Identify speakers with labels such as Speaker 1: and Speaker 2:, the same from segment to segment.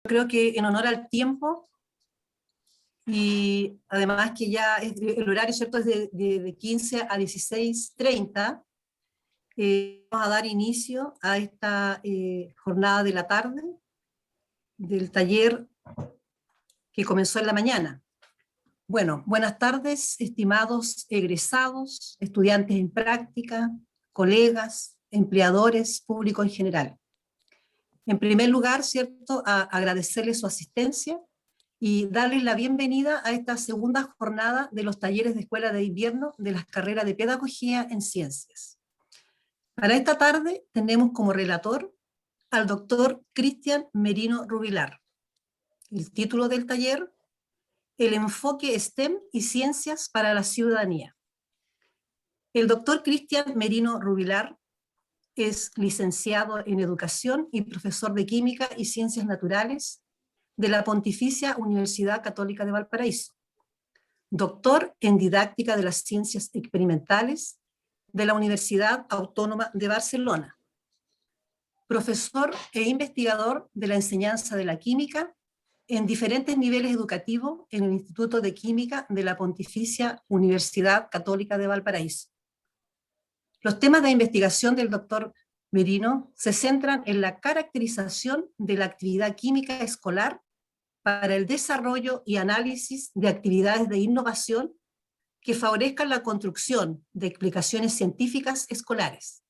Speaker 1: Creo que en honor al tiempo, y además que ya el horario, ¿cierto?, es de 15 a 16:30, vamos a dar inicio a esta jornada de la tarde del taller que comenzó en la mañana. Bueno, buenas tardes, estimados egresados, estudiantes en práctica, colegas, empleadores, público en general. En primer lugar, ¿cierto?, agradecerles su asistencia y darles la bienvenida a esta segunda jornada de los talleres de Escuela de Invierno de las carreras de Pedagogía en Ciencias. Para esta tarde tenemos como relator al doctor Cristian Merino Rubilar. El título del taller: El enfoque STEM y ciencias para la ciudadanía. El doctor Cristian Merino Rubilar es licenciado en Educación y profesor de Química y Ciencias Naturales de la Pontificia Universidad Católica de Valparaíso, doctor en Didáctica de las Ciencias Experimentales de la Universidad Autónoma de Barcelona, profesor e investigador de la enseñanza de la química en diferentes niveles educativos en el Instituto de Química de la Pontificia Universidad Católica de Valparaíso. Los temas de investigación del doctor Merino se centran en la caracterización de la actividad química escolar para el desarrollo y análisis de actividades de innovación que favorezcan la construcción de explicaciones científicas escolares,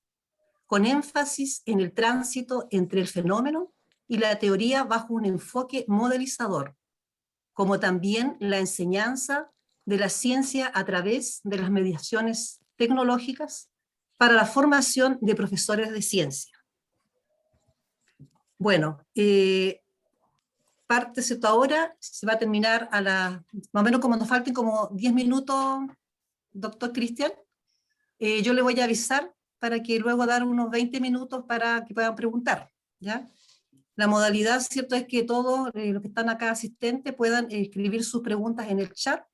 Speaker 1: con énfasis en el tránsito entre el fenómeno y la teoría bajo un enfoque modelizador, como también la enseñanza de la ciencia a través de las mediaciones tecnológicas para la formación de profesores de ciencia. Bueno, parte, ¿cierto? Ahora se va a terminar a la, más o menos como nos falten como 10 minutos, doctor Cristian. Yo le voy a avisar para que luego dar unos 20 minutos para que puedan preguntar, ¿ya? La modalidad, ¿cierto?, es que todos los que están acá asistentes puedan escribir sus preguntas en el chat,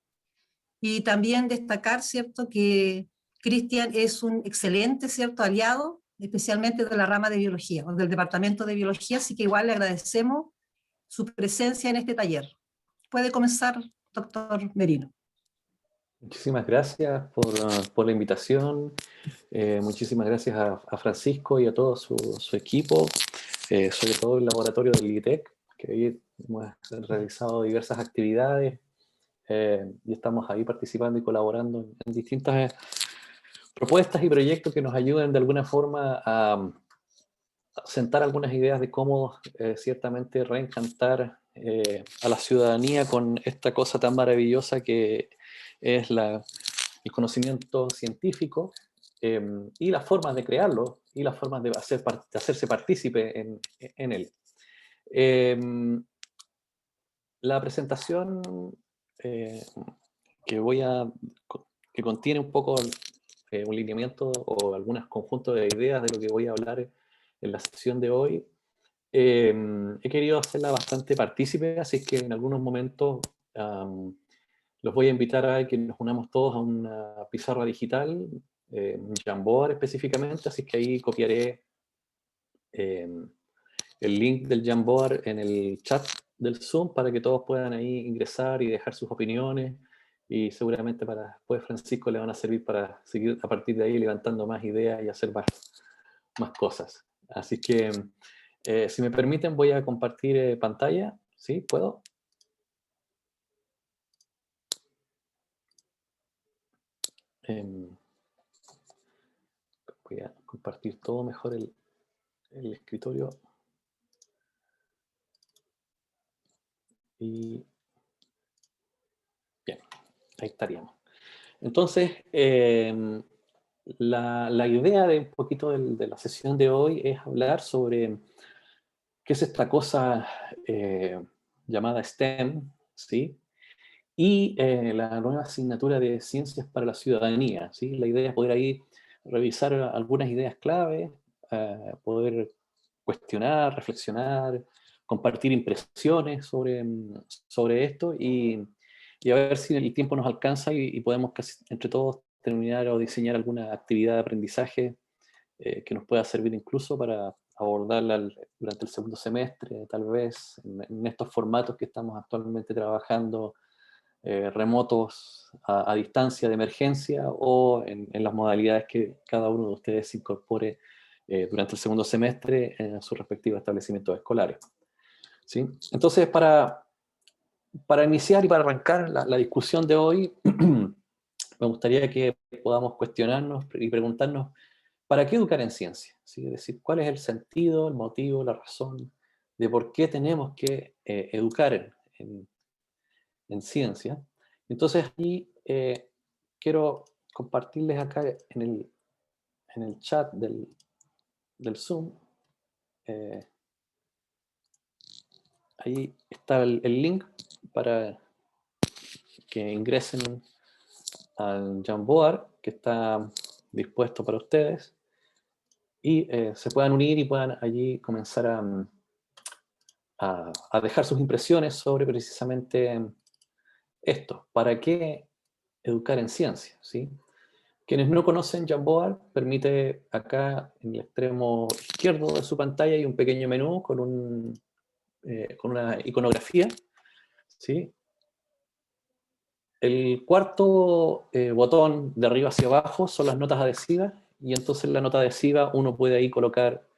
Speaker 1: y también destacar, ¿cierto?, que Cristian es un excelente, ¿cierto?, aliado, especialmente de la rama de biología, o del departamento de biología, así que igual le agradecemos su presencia en este taller. Puede comenzar, doctor Merino.
Speaker 2: Muchísimas gracias por la invitación. Muchísimas gracias a Francisco y a todo su equipo, sobre todo el laboratorio del ITEC, que hoy hemos realizado diversas actividades y estamos ahí participando y colaborando en distintas propuestas y proyectos que nos ayuden de alguna forma a sentar algunas ideas de cómo ciertamente reencantar a la ciudadanía con esta cosa tan maravillosa que es el conocimiento científico, y las formas de crearlo y las formas de hacerse partícipe en él. La presentación que contiene un poco un lineamiento o algunos conjuntos de ideas de lo que voy a hablar en la sesión de hoy, he querido hacerla bastante partícipe, así que en algunos momentos los voy a invitar a que nos unamos todos a una pizarra digital, un Jamboard específicamente, así que ahí copiaré el link del Jamboard en el chat del Zoom para que todos puedan ahí ingresar y dejar sus opiniones, y seguramente para después Francisco le van a servir para seguir a partir de ahí levantando más ideas y hacer más cosas. Así que, si me permiten, voy a compartir pantalla. ¿Sí? ¿Puedo? Voy a compartir todo mejor el escritorio. Y bien, ahí estaríamos. Entonces, la idea de un poquito de la sesión de hoy es hablar sobre qué es esta cosa llamada STEM, ¿sí? Y la nueva asignatura de Ciencias para la Ciudadanía, ¿sí? La idea es poder ahí revisar algunas ideas clave, poder cuestionar, reflexionar, compartir impresiones sobre esto, y a ver si el tiempo nos alcanza y podemos entre todos terminar o diseñar alguna actividad de aprendizaje que nos pueda servir incluso para abordarla durante el segundo semestre, tal vez, en estos formatos que estamos actualmente trabajando, remotos a distancia de emergencia, o en las modalidades que cada uno de ustedes incorpore durante el segundo semestre en sus respectivos establecimientos escolares. ¿Sí? Entonces, para iniciar y para arrancar la discusión de hoy, me gustaría que podamos cuestionarnos y preguntarnos, ¿para qué educar en ciencia? ¿Sí? Es decir, ¿cuál es el sentido, el motivo, la razón de por qué tenemos que educar en ciencia? Entonces, aquí quiero compartirles acá en el chat del Zoom, ahí está el link para que ingresen al Jamboard, que está dispuesto para ustedes, y se puedan unir y puedan allí comenzar a dejar sus impresiones sobre precisamente esto. ¿Para qué educar en ciencia? ¿Sí? Quienes no conocen Jamboard, permite acá en el extremo izquierdo de su pantalla hay un pequeño menú con una iconografía, ¿sí? El cuarto botón de arriba hacia abajo son las notas adhesivas, y entonces en la nota adhesiva uno puede ahí colocar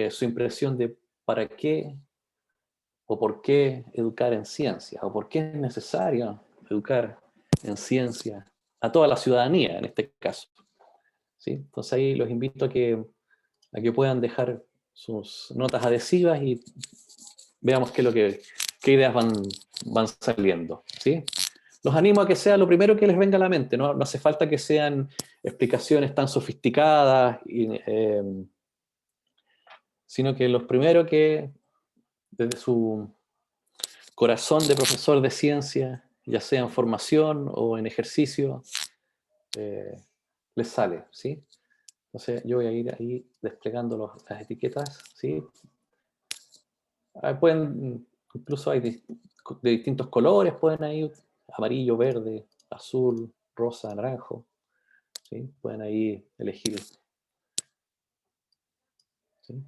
Speaker 2: su impresión de para qué o por qué educar en ciencia, o por qué es necesario educar en ciencia a toda la ciudadanía en este caso. ¿Sí? Entonces ahí los invito a que puedan dejar sus notas adhesivas y veamos qué ideas van saliendo. ¿Sí? Los animo a que sea lo primero que les venga a la mente, no hace falta que sean explicaciones tan sofisticadas, sino que los primeros que desde su corazón de profesor de ciencia, ya sea en formación o en ejercicio, les sale, ¿sí? Entonces yo voy a ir ahí desplegando las etiquetas, ¿sí? Incluso hay de distintos colores, pueden ahí, amarillo, verde, azul, rosa, naranjo, ¿sí? Pueden ahí elegir, ¿sí?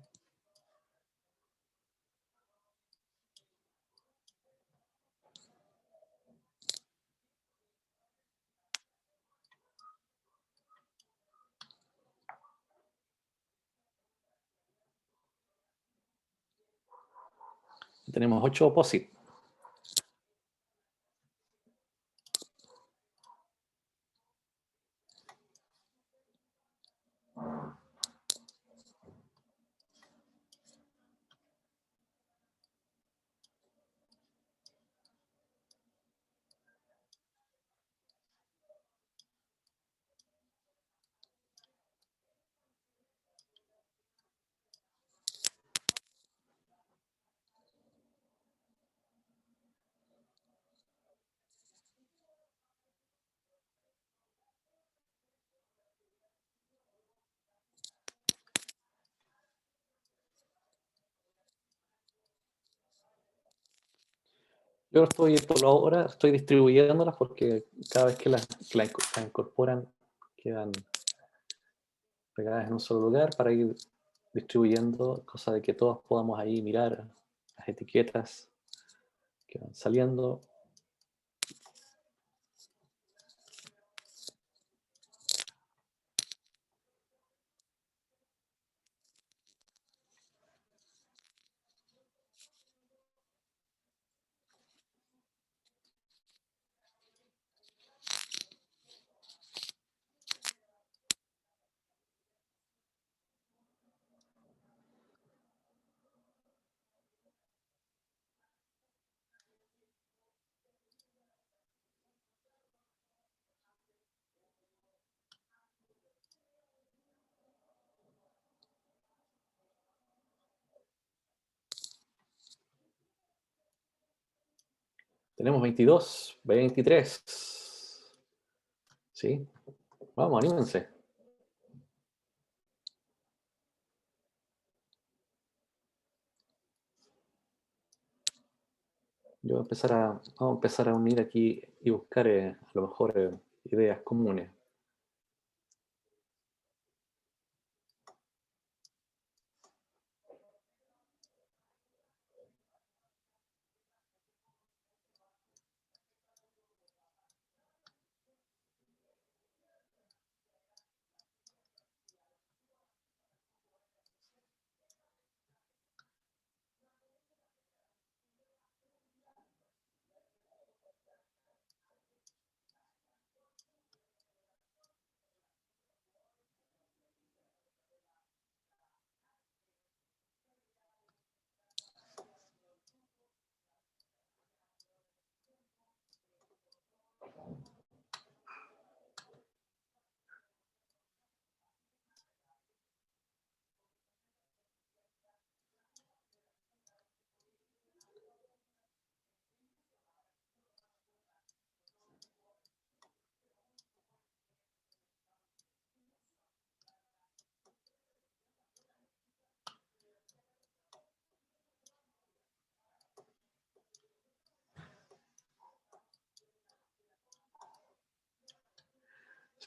Speaker 2: Tenemos 8 POSIT. Yo por ahora estoy distribuyéndolas porque cada vez que las incorporan quedan pegadas en un solo lugar para ir distribuyendo, cosa de que todos podamos ahí mirar las etiquetas que van saliendo. Tenemos 22, 23. ¿Sí? Vamos, anímense. Vamos a empezar a unir aquí y buscar a lo mejor ideas comunes.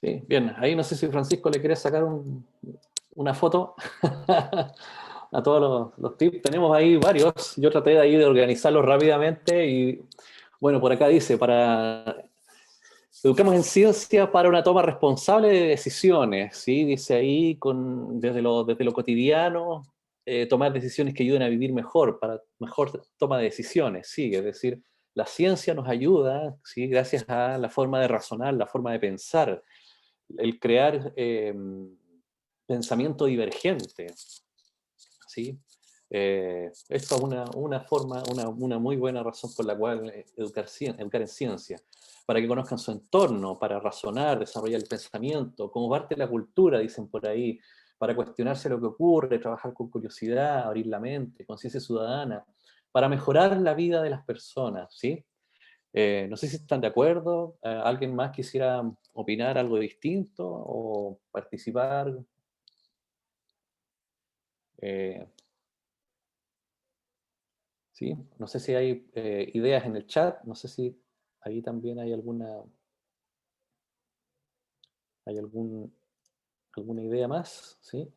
Speaker 2: Sí, bien. Ahí no sé si Francisco le quiere sacar una foto a todos los tips. Tenemos ahí varios. Yo traté de ahí de organizarlos rápidamente y, bueno, por acá dice, educamos en ciencia para una toma responsable de decisiones, ¿sí? Dice ahí, desde lo cotidiano, tomar decisiones que ayuden a vivir mejor, para mejor toma de decisiones, ¿sí? Es decir, la ciencia nos ayuda, ¿sí? Gracias a la forma de razonar, la forma de pensar, el crear pensamiento divergente, ¿sí? Esto es una forma, una muy buena razón por la cual educar en ciencia, para que conozcan su entorno, para razonar, desarrollar el pensamiento, como parte de la cultura, dicen por ahí, para cuestionarse lo que ocurre, trabajar con curiosidad, abrir la mente, conciencia ciudadana, para mejorar la vida de las personas, ¿sí? No sé si están de acuerdo. ¿Alguien más quisiera opinar algo distinto o participar? Eh, ¿Sí? No sé si hay ideas en el chat, no sé si ahí también hay hay alguna idea más, ¿sí?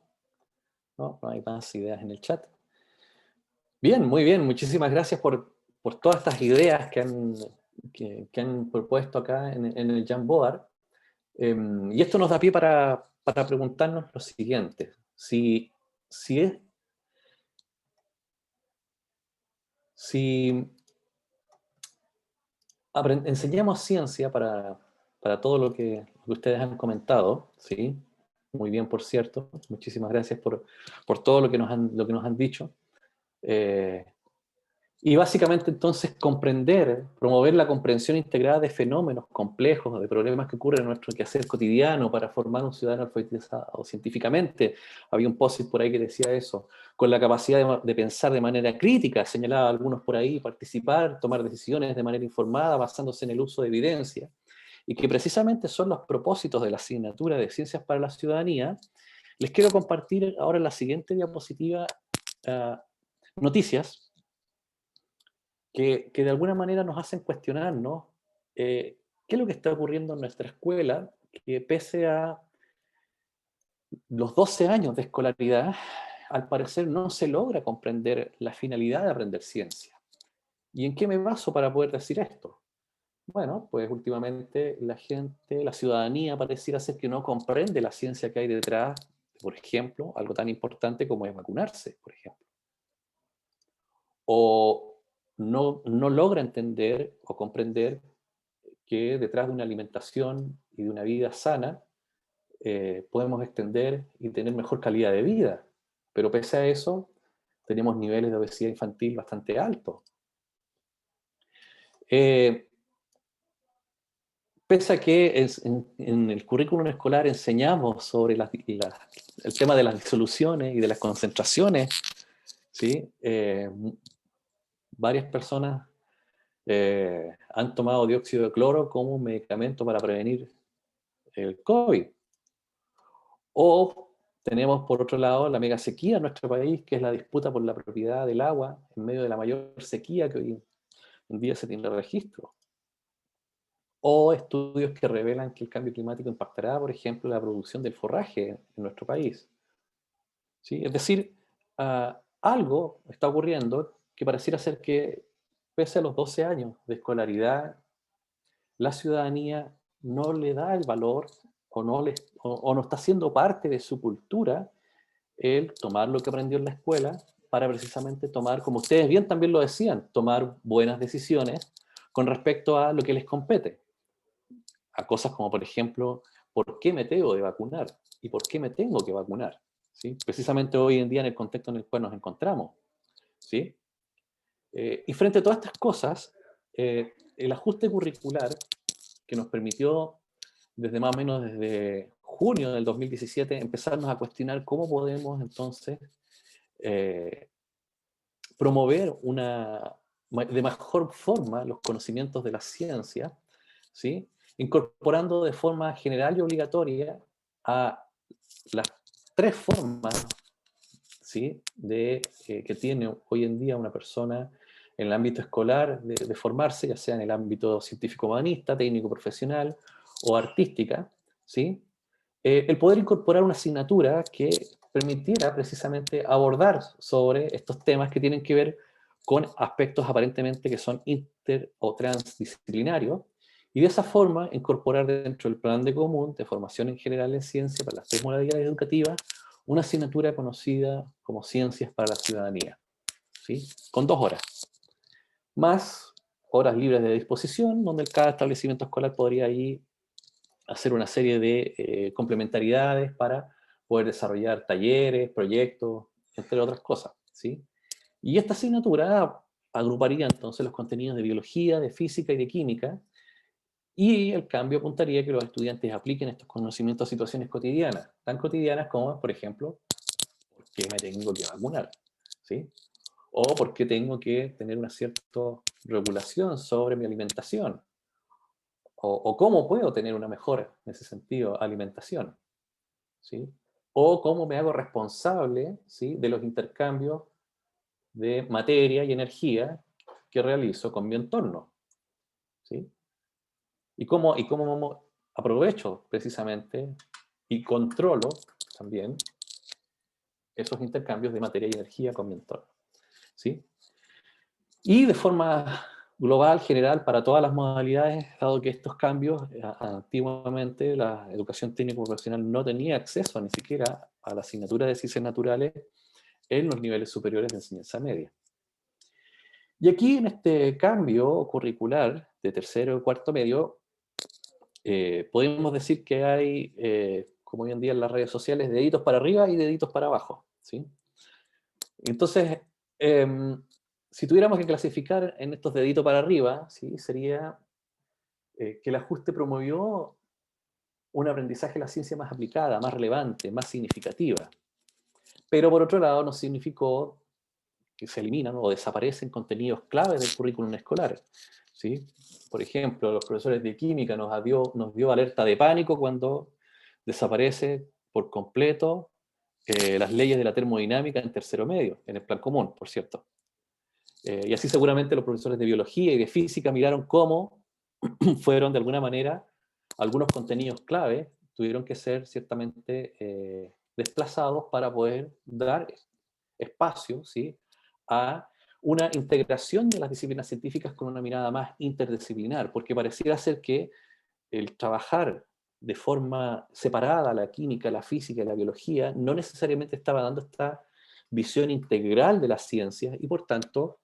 Speaker 2: No, no hay más ideas en el chat. Bien, muy bien, muchísimas gracias por todas estas ideas que han propuesto acá en el Jamboard. Y esto nos da pie para preguntarnos lo siguiente. Si enseñamos ciencia para todo lo que ustedes han comentado, ¿sí? Muy bien, por cierto. Muchísimas gracias por todo lo que nos han dicho. Eh, y básicamente entonces promover la comprensión integrada de fenómenos complejos, de problemas que ocurren en nuestro quehacer cotidiano para formar un ciudadano alfabetizado científicamente. Había un post por ahí que decía eso, con la capacidad de pensar de manera crítica, señalaba algunos por ahí, participar, tomar decisiones de manera informada, basándose en el uso de evidencia, y que precisamente son los propósitos de la asignatura de Ciencias para la Ciudadanía. Les quiero compartir ahora en la siguiente diapositiva noticias que de alguna manera nos hacen cuestionarnos qué es lo que está ocurriendo en nuestra escuela, que pese a los 12 años de escolaridad, al parecer no se logra comprender la finalidad de aprender ciencia. ¿Y en qué me baso para poder decir esto? Bueno, pues últimamente la ciudadanía pareciera ser que no comprende la ciencia que hay detrás, por ejemplo, algo tan importante como es vacunarse, por ejemplo. O no logra entender o comprender que detrás de una alimentación y de una vida sana podemos extender y tener mejor calidad de vida. Pero pese a eso, tenemos niveles de obesidad infantil bastante altos. Pese a que en el currículum escolar enseñamos sobre el tema de las disoluciones y de las concentraciones, ¿sí? Varias personas han tomado dióxido de cloro como un medicamento para prevenir el COVID. O tenemos, por otro lado, la mega sequía en nuestro país, que es la disputa por la propiedad del agua en medio de la mayor sequía que hoy en día se tiene registro. O estudios que revelan que el cambio climático impactará, por ejemplo, la producción del forraje en nuestro país. ¿Sí? Es decir, algo está ocurriendo que pareciera ser que, pese a los 12 años de escolaridad, la ciudadanía no le da el valor o no está siendo parte de su cultura el tomar lo que aprendió en la escuela para precisamente tomar, como ustedes bien también lo decían, tomar buenas decisiones con respecto a lo que les compete. A cosas como, por ejemplo, ¿por qué me tengo de vacunar? ¿Y por qué me tengo que vacunar? ¿Sí? Precisamente hoy en día en el contexto en el cual nos encontramos. ¿Sí? Y frente a todas estas cosas, el ajuste curricular que nos permitió desde más o menos desde junio del 2017 empezarnos a cuestionar cómo podemos entonces promover de mejor forma los conocimientos de la ciencia, ¿sí? Incorporando de forma general y obligatoria a las tres formas, ¿sí? Que tiene hoy en día una persona en el ámbito escolar formarse, ya sea en el ámbito científico-humanista, técnico-profesional o artística, ¿sí? El poder incorporar una asignatura que permitiera precisamente abordar sobre estos temas que tienen que ver con aspectos aparentemente que son inter o transdisciplinarios, y de esa forma incorporar dentro del plan de común de formación en general en ciencia para las 3 modalidades educativas una asignatura conocida como Ciencias para la Ciudadanía, ¿sí? Con 2 horas, más horas libres de disposición, donde cada establecimiento escolar podría ahí hacer una serie de complementariedades para poder desarrollar talleres, proyectos, entre otras cosas, ¿sí? Y esta asignatura agruparía entonces los contenidos de biología, de física y de química, y el cambio apuntaría a que los estudiantes apliquen estos conocimientos a situaciones cotidianas, tan cotidianas como, por ejemplo, ¿por qué me tengo que vacunar? ¿Sí? O ¿por qué tengo que tener una cierta regulación sobre mi alimentación? O cómo puedo tener una mejor, en ese sentido, alimentación, ¿sí? O cómo me hago responsable, ¿sí?, de los intercambios de materia y energía que realizo con mi entorno, ¿sí? Y cómo aprovecho precisamente y controlo también esos intercambios de materia y energía con mi entorno, ¿sí? Y de forma global, general, para todas las modalidades, dado que estos cambios, antiguamente la educación técnico profesional no tenía acceso ni siquiera a la asignatura de ciencias naturales en los niveles superiores de enseñanza media. Y aquí, en este cambio curricular de tercero y cuarto medio, podemos decir que hay, como hoy en día en las redes sociales, deditos para arriba y deditos para abajo, ¿sí? Entonces, si tuviéramos que clasificar en estos deditos para arriba, ¿sí?, sería que el ajuste promovió un aprendizaje de la ciencia más aplicada, más relevante, más significativa. Pero por otro lado, no significó que se eliminan o desaparecen contenidos claves del currículum escolar, ¿sí? Por ejemplo, los profesores de química nos dio alerta de pánico cuando desaparece por completo las leyes de la termodinámica en tercero medio, en el plan común, por cierto. Y así seguramente los profesores de biología y de física miraron cómo fueron de alguna manera algunos contenidos clave tuvieron que ser ciertamente desplazados para poder dar espacio, ¿sí?, a una integración de las disciplinas científicas con una mirada más interdisciplinar, porque pareciera ser que el trabajar de forma separada la química, la física y la biología no necesariamente estaba dando esta visión integral de las ciencias y por tanto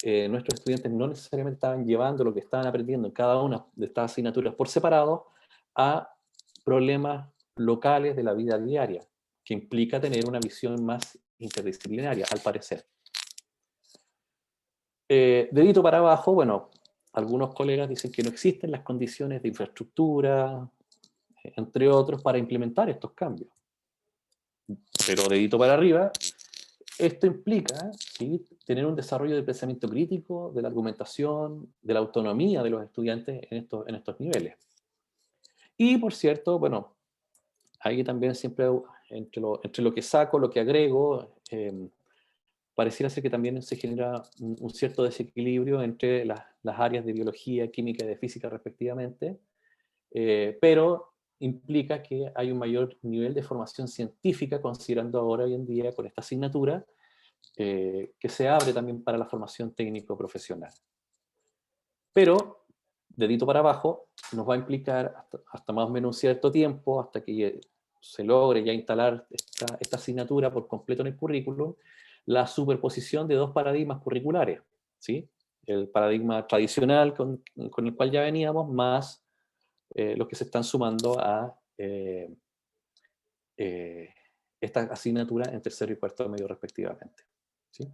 Speaker 2: nuestros estudiantes no necesariamente estaban llevando lo que estaban aprendiendo en cada una de estas asignaturas por separado a problemas locales de la vida diaria, que implica tener una visión más interdisciplinaria, al parecer. Dedito para abajo, bueno, algunos colegas dicen que no existen las condiciones de infraestructura, entre otros, para implementar estos cambios. Pero dedito para arriba, esto implica, ¿sí?, tener un desarrollo del pensamiento crítico, de la argumentación, de la autonomía de los estudiantes en estos niveles. Y, por cierto, bueno, ahí también siempre, entre lo que saco, lo que agrego, pareciera ser que también se genera un cierto desequilibrio entre las áreas de biología, química y de física respectivamente, pero implica que hay un mayor nivel de formación científica, considerando ahora hoy en día con esta asignatura, que se abre también para la formación técnico-profesional. Pero, dedito para abajo, nos va a implicar hasta más o menos un cierto tiempo, hasta que se logre ya instalar esta asignatura por completo en el currículum, la superposición de 2 paradigmas curriculares, ¿sí? El paradigma tradicional con el cual ya veníamos, más los que se están sumando a esta asignatura en tercero y cuarto medio respectivamente, ¿sí?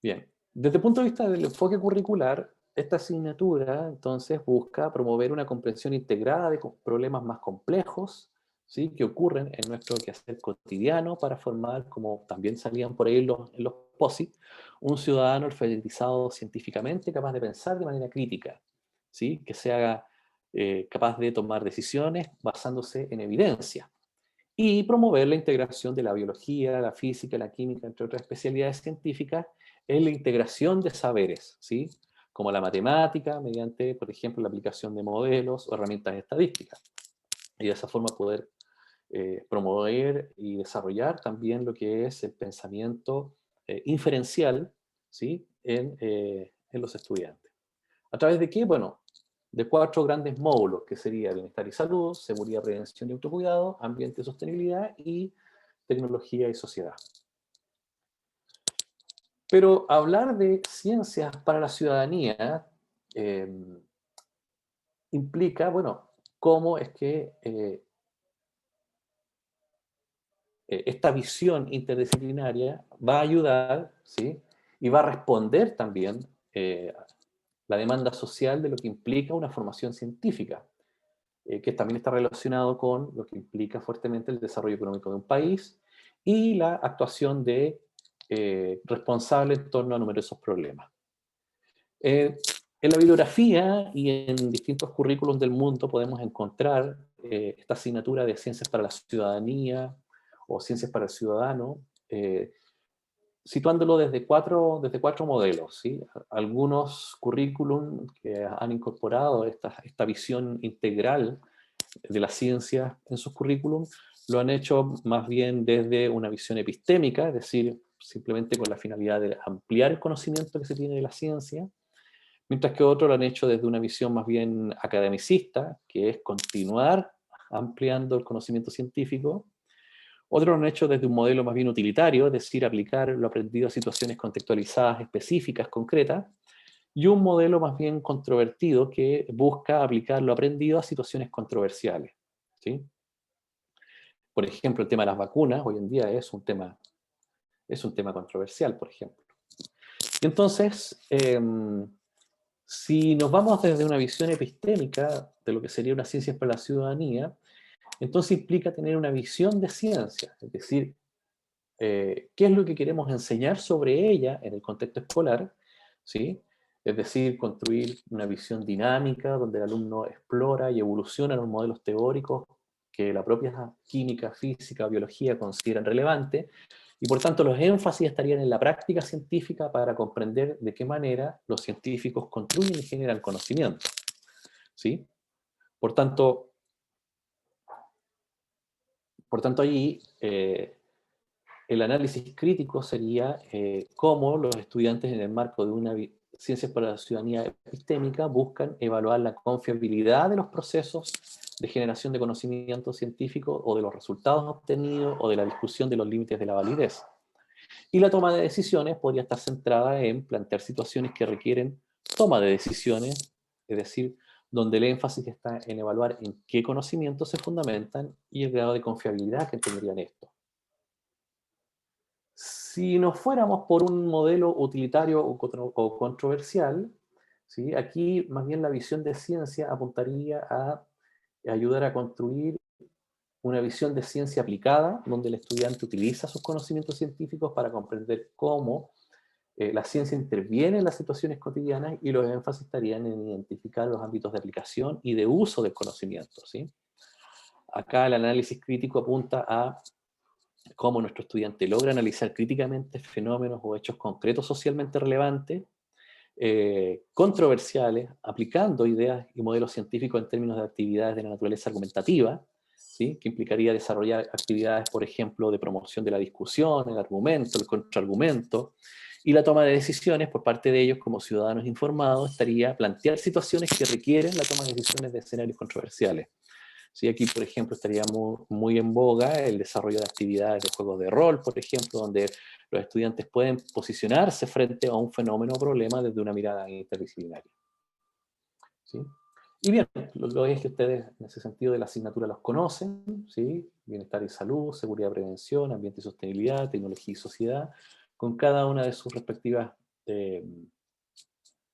Speaker 2: Bien, desde el punto de vista del enfoque curricular, esta asignatura entonces busca promover una comprensión integrada de problemas más complejos, ¿sí?, que ocurren en nuestro quehacer cotidiano para formar, como también salían por ahí en los POSIT, un ciudadano alfabetizado científicamente capaz de pensar de manera crítica, ¿sí?, que se haga capaz de tomar decisiones basándose en evidencia y promover la integración de la biología, la física, la química, entre otras especialidades científicas, en la integración de saberes, ¿sí?, como la matemática, mediante, por ejemplo, la aplicación de modelos o herramientas estadísticas. Y de esa forma poder promover y desarrollar también lo que es el pensamiento inferencial, ¿sí? En los estudiantes. ¿A través de qué? Bueno, de 4 grandes módulos, que sería bienestar y salud, seguridad, prevención y autocuidado, ambiente y sostenibilidad, y tecnología y sociedad. Pero hablar de ciencias para la ciudadanía implica, bueno, cómo es que esta visión interdisciplinaria va a ayudar, ¿sí? Y va a responder también la demanda social de lo que implica una formación científica, que también está relacionado con lo que implica fuertemente el desarrollo económico de un país y la actuación de responsables en torno a numerosos problemas. En la bibliografía y en distintos currículos del mundo podemos encontrar esta asignatura de ciencias para la ciudadanía o ciencias para el ciudadano, situándolo desde cuatro modelos, ¿sí? Algunos currículum que han incorporado esta visión integral de la ciencia en sus currículum lo han hecho más bien desde una visión epistémica, es decir, simplemente con la finalidad de ampliar el conocimiento que se tiene de la ciencia, mientras que otros lo han hecho desde una visión más bien academicista, que es continuar ampliando el conocimiento científico. Otros lo han hecho desde un modelo más bien utilitario, es decir, aplicar lo aprendido a situaciones contextualizadas, específicas, concretas, y un modelo más bien controvertido que busca aplicar lo aprendido a situaciones controversiales, ¿sí? Por ejemplo, el tema de las vacunas hoy en día es un tema controversial, por ejemplo. Y entonces, si nos vamos desde una visión epistémica de lo que sería una ciencia para la ciudadanía, entonces implica tener una visión de ciencia, es decir, qué es lo que queremos enseñar sobre ella en el contexto escolar, ¿sí? Es decir, construir una visión dinámica donde el alumno explora y evoluciona los modelos teóricos que la propia química, física, biología consideran relevantes, y por tanto los énfasis estarían en la práctica científica para comprender de qué manera los científicos construyen y generan conocimiento, ¿sí? Por tanto allí el análisis crítico sería cómo los estudiantes en el marco de una ciencias para la ciudadanía epistémica buscan evaluar la confiabilidad de los procesos de generación de conocimiento científico o de los resultados obtenidos o de la discusión de los límites de la validez. Y la toma de decisiones podría estar centrada en plantear situaciones que requieren toma de decisiones, es decir, donde el énfasis está en evaluar en qué conocimientos se fundamentan y el grado de confiabilidad que tendrían estos. Si nos fuéramos por un modelo utilitario o controversial, ¿sí? Aquí más bien la visión de ciencia apuntaría a ayudar a construir una visión de ciencia aplicada, donde el estudiante utiliza sus conocimientos científicos para comprender cómo la ciencia interviene en las situaciones cotidianas, y los énfasis estarían en identificar los ámbitos de aplicación y de uso del conocimiento, ¿sí? Acá el análisis crítico apunta a cómo nuestro estudiante logra analizar críticamente fenómenos o hechos concretos socialmente relevantes, controversiales, aplicando ideas y modelos científicos en términos de actividades de la naturaleza argumentativa, ¿sí? Que implicaría desarrollar actividades, por ejemplo, de promoción de la discusión, el argumento, el contraargumento, y la toma de decisiones por parte de ellos como ciudadanos informados estaría plantear situaciones que requieren la toma de decisiones de escenarios controversiales. Sí, aquí, por ejemplo, estaría muy en boga el desarrollo de actividades de juegos de rol, por ejemplo, donde los estudiantes pueden posicionarse frente a un fenómeno o problema desde una mirada interdisciplinaria, ¿sí? Y bien, lo es que ustedes en ese sentido de la asignatura los conocen, ¿sí? Bienestar y salud, seguridad y prevención, ambiente y sostenibilidad, tecnología y sociedad, con cada una de sus respectivas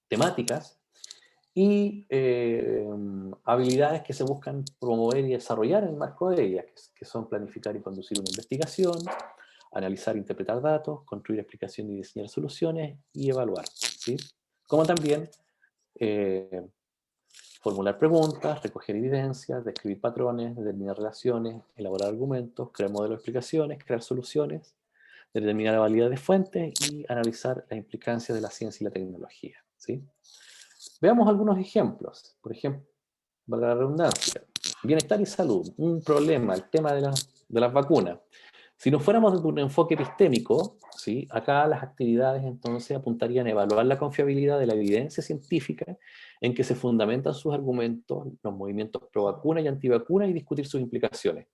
Speaker 2: temáticas, y habilidades que se buscan promover y desarrollar en el marco de ellas, que son planificar y conducir una investigación, analizar e interpretar datos, construir explicación y diseñar soluciones, y evaluar, ¿sí? Como también formular preguntas, recoger evidencias, describir patrones, determinar relaciones, elaborar argumentos, crear modelos de explicaciones, crear soluciones, determinar la validez de fuentes y analizar las implicancias de la ciencia y la tecnología, ¿sí? Veamos algunos ejemplos. Por ejemplo, valga la redundancia, bienestar y salud, un problema, el tema de las vacunas. Si nos fuéramos desde un enfoque epistémico, ¿sí? Acá las actividades entonces apuntarían a evaluar la confiabilidad de la evidencia científica en que se fundamentan sus argumentos, los movimientos pro vacuna y antivacuna, y discutir sus implicaciones.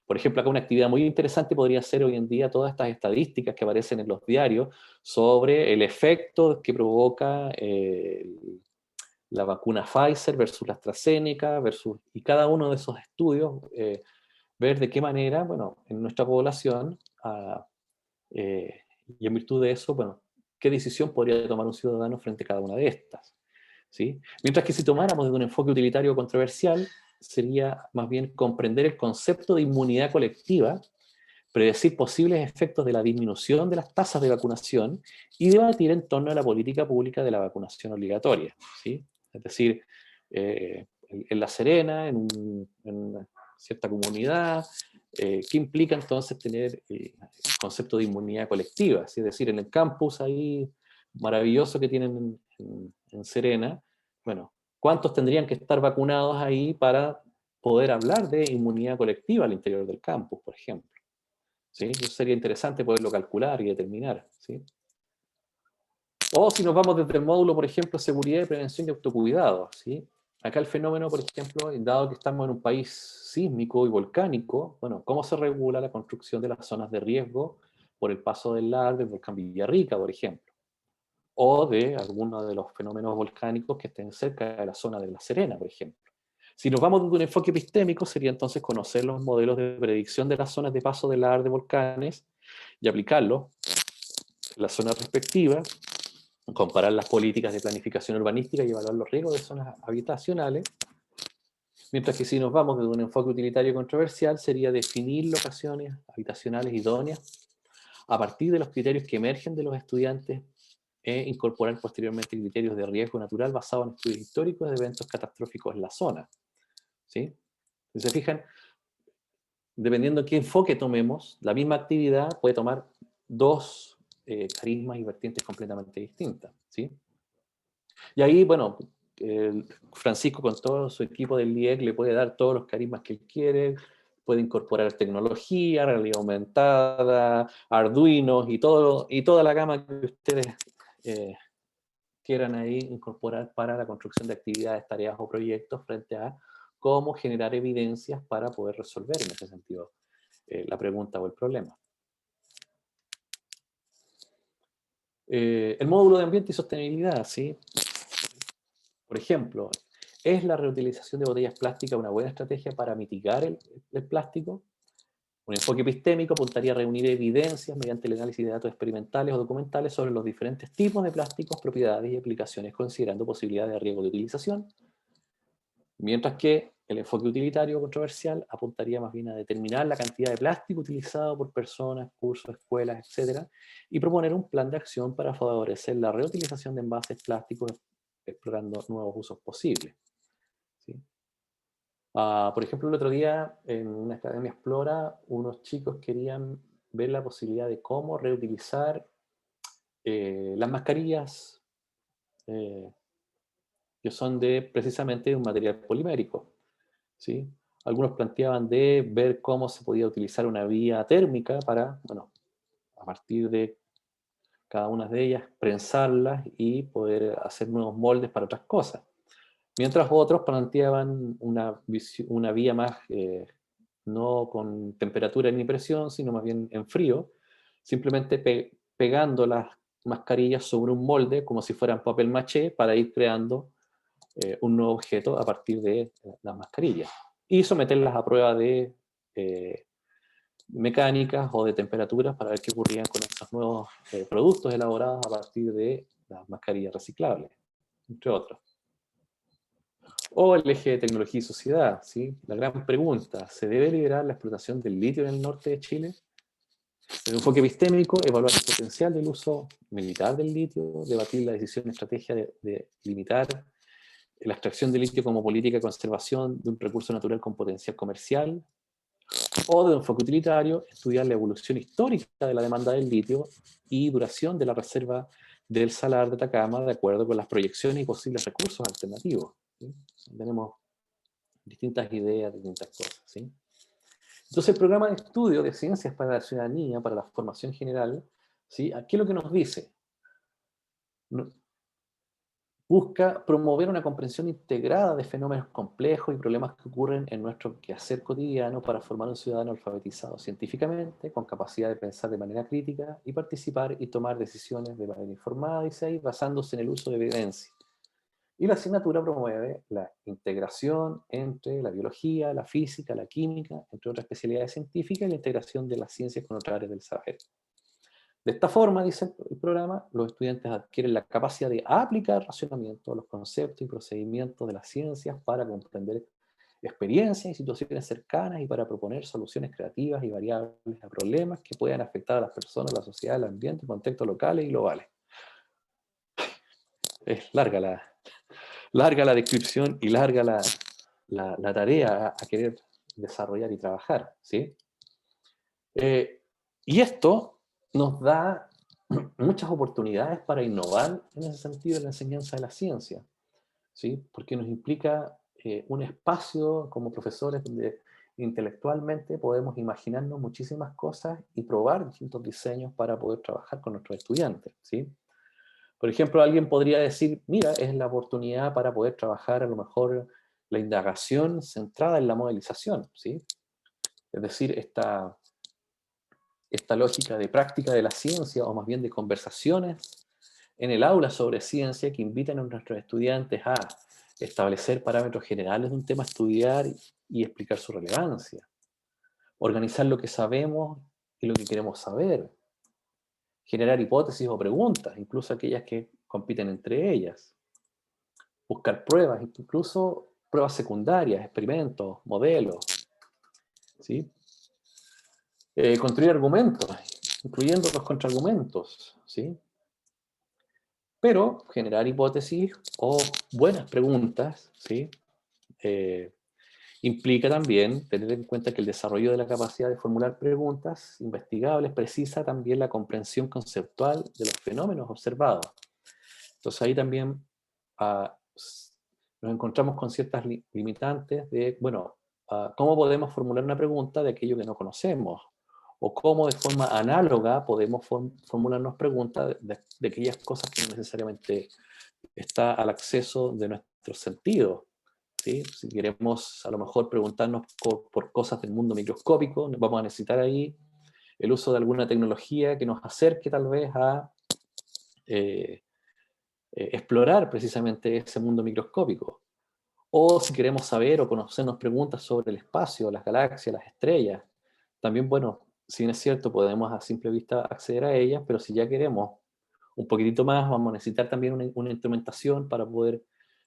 Speaker 2: Por ejemplo, acá una actividad muy interesante podría ser hoy en día todas estas estadísticas que aparecen en los diarios sobre el efecto que provoca la vacuna Pfizer versus la AstraZeneca, y cada uno de esos estudios, ver de qué manera, bueno, en nuestra población, y en virtud de eso, bueno, qué decisión podría tomar un ciudadano frente a cada una de estas, ¿sí? Mientras que si tomáramos desde un enfoque utilitario controversial, sería más bien comprender el concepto de inmunidad colectiva, predecir posibles efectos de la disminución de las tasas de vacunación y debatir en torno a la política pública de la vacunación obligatoria, ¿sí? Es decir, en La Serena, en una cierta comunidad, ¿qué implica entonces tener el concepto de inmunidad colectiva? ¿Sí? Es decir, en el campus ahí maravilloso que tienen en Serena, bueno, ¿cuántos tendrían que estar vacunados ahí para poder hablar de inmunidad colectiva al interior del campus, por ejemplo? ¿Sí? Eso sería interesante poderlo calcular y determinar, ¿sí? O si nos vamos desde el módulo, por ejemplo, seguridad, prevención y autocuidado, ¿sí? Acá el fenómeno, por ejemplo, dado que estamos en un país sísmico y volcánico, bueno, ¿cómo se regula la construcción de las zonas de riesgo por el paso del lago del volcán Villarrica, por ejemplo? O de alguno de los fenómenos volcánicos que estén cerca de la zona de La Serena, por ejemplo. Si nos vamos desde un enfoque epistémico, sería entonces conocer los modelos de predicción de las zonas de paso del lago de volcanes y aplicarlos en las zonas respectivas, comparar las políticas de planificación urbanística y evaluar los riesgos de zonas habitacionales, mientras que si nos vamos desde un enfoque utilitario controversial, sería definir locaciones habitacionales idóneas a partir de los criterios que emergen de los estudiantes e incorporar posteriormente criterios de riesgo natural basados en estudios históricos de eventos catastróficos en la zona, ¿sí? Si se fijan, dependiendo de qué enfoque tomemos, la misma actividad puede tomar dos carismas y vertientes completamente distintas, ¿sí? Y ahí, bueno, Francisco con todo su equipo del LIEC le puede dar todos los carismas que él quiere, puede incorporar tecnología, realidad aumentada, Arduinos y toda la gama que ustedes quieran ahí incorporar para la construcción de actividades, tareas o proyectos frente a cómo generar evidencias para poder resolver en ese sentido la pregunta o el problema. El módulo de ambiente y sostenibilidad, ¿sí? Por ejemplo, ¿es la reutilización de botellas plásticas una buena estrategia para mitigar el plástico? Un enfoque epistémico apuntaría a reunir evidencias mediante el análisis de datos experimentales o documentales sobre los diferentes tipos de plásticos, propiedades y aplicaciones, considerando posibilidades de riesgo de utilización. Mientras que el enfoque utilitario controversial apuntaría más bien a determinar la cantidad de plástico utilizado por personas, cursos, escuelas, etc. y proponer un plan de acción para favorecer la reutilización de envases plásticos, explorando nuevos usos posibles, ¿sí? Por ejemplo, el otro día en una academia Explora, unos chicos querían ver la posibilidad de cómo reutilizar las mascarillas que son precisamente de un material polimérico, ¿sí? Algunos planteaban de ver cómo se podía utilizar una vía térmica para, bueno, a partir de cada una de ellas, prensarlas y poder hacer nuevos moldes para otras cosas. Mientras otros planteaban una vía más, no con temperatura ni presión, sino más bien en frío, simplemente pegando las mascarillas sobre un molde como si fueran papel maché para ir creando un nuevo objeto a partir de las mascarillas y someterlas a prueba de mecánicas o de temperaturas para ver qué ocurrían con estos nuevos productos elaborados a partir de las mascarillas reciclables, entre otros. O el eje de tecnología y sociedad, ¿sí? La gran pregunta, ¿se debe liberar la explotación del litio en el norte de Chile? En un enfoque epistémico, evaluar el potencial del uso militar del litio, debatir la decisión y estrategia de limitar la extracción de litio como política de conservación de un recurso natural con potencial comercial, o de un enfoque utilitario, estudiar la evolución histórica de la demanda del litio y duración de la reserva del Salar de Atacama de acuerdo con las proyecciones y posibles recursos alternativos, ¿sí? Tenemos distintas ideas, distintas cosas, ¿sí? Entonces el programa de estudio de ciencias para la ciudadanía, para la formación general, ¿sí? ¿Qué es lo que nos dice? Busca promover una comprensión integrada de fenómenos complejos y problemas que ocurren en nuestro quehacer cotidiano para formar un ciudadano alfabetizado científicamente, con capacidad de pensar de manera crítica y participar y tomar decisiones de manera informada y basándose en el uso de evidencia. Y la asignatura promueve la integración entre la biología, la física, la química, entre otras especialidades científicas, y la integración de las ciencias con otras áreas del saber. De esta forma, dice el programa, los estudiantes adquieren la capacidad de aplicar racionamiento a los conceptos y procedimientos de las ciencias para comprender experiencias y situaciones cercanas y para proponer soluciones creativas y variables a problemas que puedan afectar a las personas, la sociedad, el ambiente, contextos locales y globales. Es larga la descripción y larga la tarea a querer desarrollar y trabajar, ¿sí? Y esto nos da muchas oportunidades para innovar en ese sentido en la enseñanza de la ciencia, ¿sí? Porque nos implica un espacio como profesores donde intelectualmente podemos imaginarnos muchísimas cosas y probar distintos diseños para poder trabajar con nuestros estudiantes, ¿sí? Por ejemplo, alguien podría decir, mira, es la oportunidad para poder trabajar a lo mejor la indagación centrada en la modelización, ¿sí? Es decir, esta lógica de práctica de la ciencia, o más bien de conversaciones en el aula sobre ciencia que invitan a nuestros estudiantes a establecer parámetros generales de un tema a estudiar y explicar su relevancia. Organizar lo que sabemos y lo que queremos saber. Generar hipótesis o preguntas, incluso aquellas que compiten entre ellas. Buscar pruebas, incluso pruebas secundarias, experimentos, modelos, ¿sí? Construir argumentos, incluyendo los contraargumentos, ¿sí? Pero generar hipótesis o buenas preguntas, ¿sí? Implica también tener en cuenta que el desarrollo de la capacidad de formular preguntas investigables precisa también la comprensión conceptual de los fenómenos observados. Entonces ahí también nos encontramos con ciertas limitantes de, bueno, ¿cómo podemos formular una pregunta de aquello que no conocemos? O cómo de forma análoga podemos formularnos preguntas de aquellas cosas que no necesariamente está al acceso de nuestros sentidos, ¿sí? Si queremos a lo mejor preguntarnos por cosas del mundo microscópico, vamos a necesitar ahí el uso de alguna tecnología que nos acerque tal vez a explorar precisamente ese mundo microscópico. O si queremos saber o conocernos preguntas sobre el espacio, las galaxias, las estrellas, también, bueno, si bien es cierto, podemos a simple vista acceder a ellas, pero si ya queremos un poquitito más, vamos a necesitar también una instrumentación para poder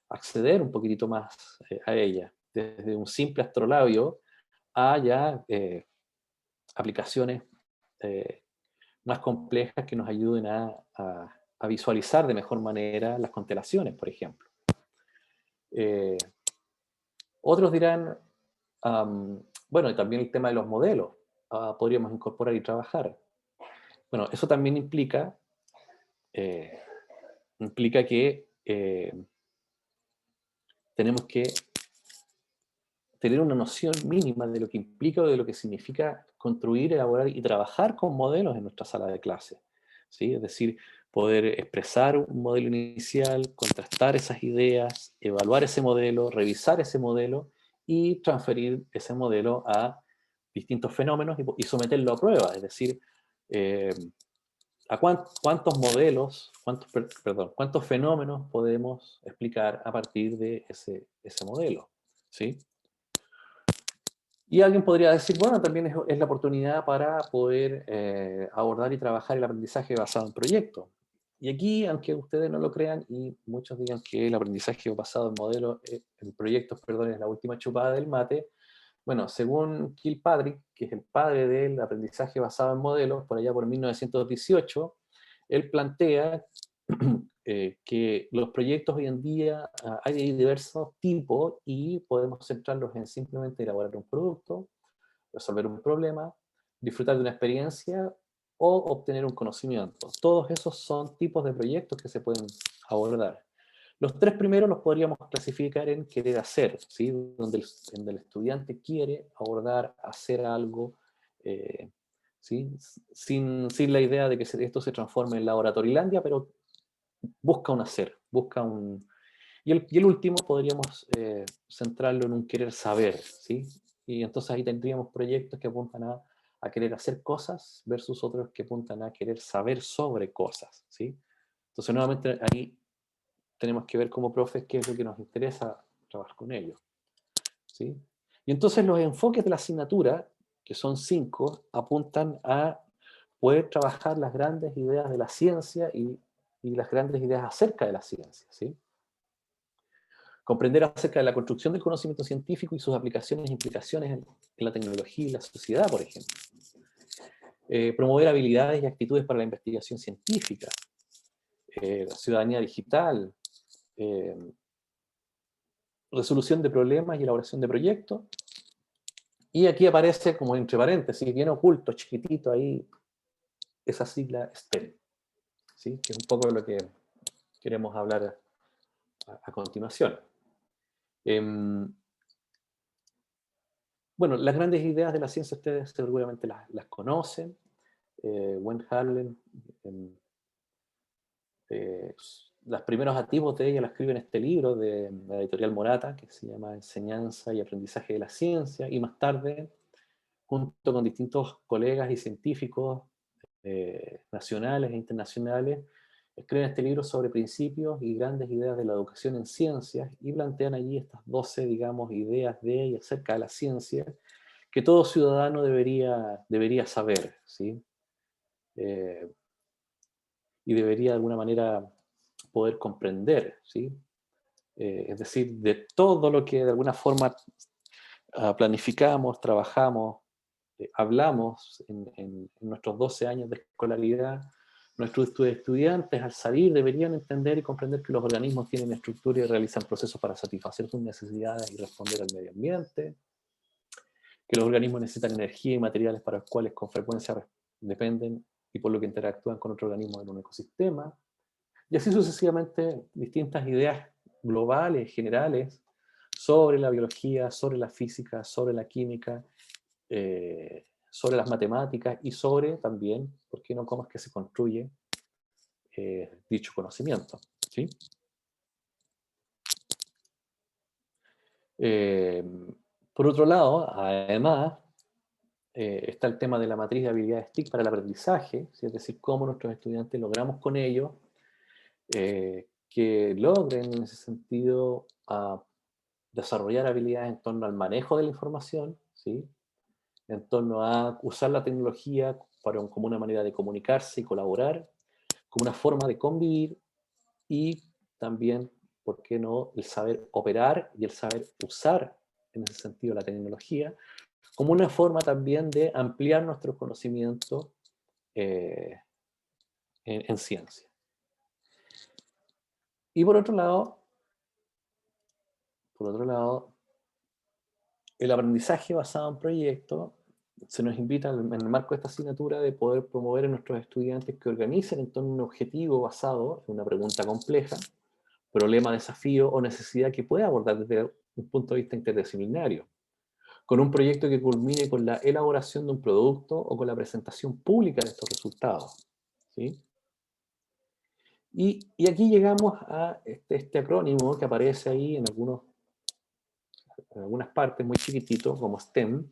Speaker 2: acceder un poquitito más a ellas. Desde un simple astrolabio a ya aplicaciones más complejas que nos ayuden a visualizar de mejor manera las constelaciones, por ejemplo. Otros dirán, bueno, y también el tema de los modelos, podríamos incorporar y trabajar. Bueno, eso también implica que tenemos que tener una noción mínima de lo que implica o de lo que significa construir, elaborar y trabajar con modelos en nuestra sala de clase, ¿sí? Es decir, poder expresar un modelo inicial, contrastar esas ideas, evaluar ese modelo, revisar ese modelo y transferir ese modelo a distintos fenómenos y someterlo a prueba. Es decir, cuántos modelos, cuántos fenómenos podemos explicar a partir de ese modelo, ¿sí? Y alguien podría decir, bueno, también es la oportunidad para poder abordar y trabajar el aprendizaje basado en proyectos. Y aquí, aunque ustedes no lo crean, y muchos digan que el aprendizaje basado en modelos, en proyectos, perdón, es la última chupada del mate, bueno, según Kilpatrick, que es el padre del aprendizaje basado en modelos, por allá por 1918, él plantea que los proyectos hoy en día hay de diversos tipos y podemos centrarlos en simplemente elaborar un producto, resolver un problema, disfrutar de una experiencia o obtener un conocimiento. Todos esos son tipos de proyectos que se pueden abordar. Los tres primeros los podríamos clasificar en querer hacer, ¿sí? Donde el estudiante quiere abordar, hacer algo, ¿sí? Sin la idea de que esto se transforme en laboratorilandia, pero busca un hacer, busca un... Y el último podríamos centrarlo en un querer saber, ¿sí? Y entonces ahí tendríamos proyectos que apuntan a querer hacer cosas versus otros que apuntan a querer saber sobre cosas, ¿sí? Entonces nuevamente ahí tenemos que ver como profes qué es lo que nos interesa trabajar con ellos, ¿sí? Y entonces los enfoques de la asignatura, que son 5, apuntan a poder trabajar las grandes ideas de la ciencia y las grandes ideas acerca de la ciencia, ¿sí? Comprender acerca de la construcción del conocimiento científico y sus aplicaciones e implicaciones en la tecnología y la sociedad, por ejemplo. Promover habilidades y actitudes para la investigación científica, la ciudadanía digital, resolución de problemas y elaboración de proyectos. Y aquí aparece, como entre paréntesis, bien oculto, chiquitito ahí, esa sigla STEM, ¿sí? Que es un poco de lo que queremos hablar a continuación. Bueno, las grandes ideas de la ciencia ustedes seguramente las conocen. Gwen Harlem, los primeros activos de ella la escribe en este libro de la editorial Morata, que se llama Enseñanza y Aprendizaje de la Ciencia, y más tarde, junto con distintos colegas y científicos nacionales e internacionales, escriben este libro sobre principios y grandes ideas de la educación en ciencias y plantean allí estas 12, digamos, ideas de y acerca de la ciencia que todo ciudadano debería saber, ¿sí? Y debería de alguna manera poder comprender, ¿sí? Es decir, de todo lo que de alguna forma planificamos, trabajamos, hablamos en nuestros 12 años de escolaridad, nuestros estudiantes al salir deberían entender y comprender que los organismos tienen estructura y realizan procesos para satisfacer sus necesidades y responder al medio ambiente, que los organismos necesitan energía y materiales para los cuales con frecuencia dependen y por lo que interactúan con otros organismos en un ecosistema, y así sucesivamente distintas ideas globales, generales, sobre la biología, sobre la física, sobre la química, sobre las matemáticas y sobre también, ¿por qué no?, cómo es que se construye dicho conocimiento, ¿sí? Por otro lado, además, está el tema de la matriz de habilidades TIC para el aprendizaje, ¿sí? Es decir, cómo nuestros estudiantes logramos con ellos que logren en ese sentido desarrollar habilidades en torno al manejo de la información, ¿sí? En torno a usar la tecnología como una manera de comunicarse y colaborar, como una forma de convivir y también, ¿por qué no?, el saber operar y el saber usar en ese sentido la tecnología como una forma también de ampliar nuestro conocimiento en ciencia. Y por otro lado, el aprendizaje basado en proyectos, se nos invita en el marco de esta asignatura de poder promover a nuestros estudiantes que organicen en torno a un objetivo basado en una pregunta compleja, problema, desafío o necesidad que pueda abordar desde un punto de vista interdisciplinario, con un proyecto que culmine con la elaboración de un producto o con la presentación pública de estos resultados, ¿sí? Y aquí llegamos a este acrónimo que aparece ahí en algunas partes, muy chiquitito, como STEM,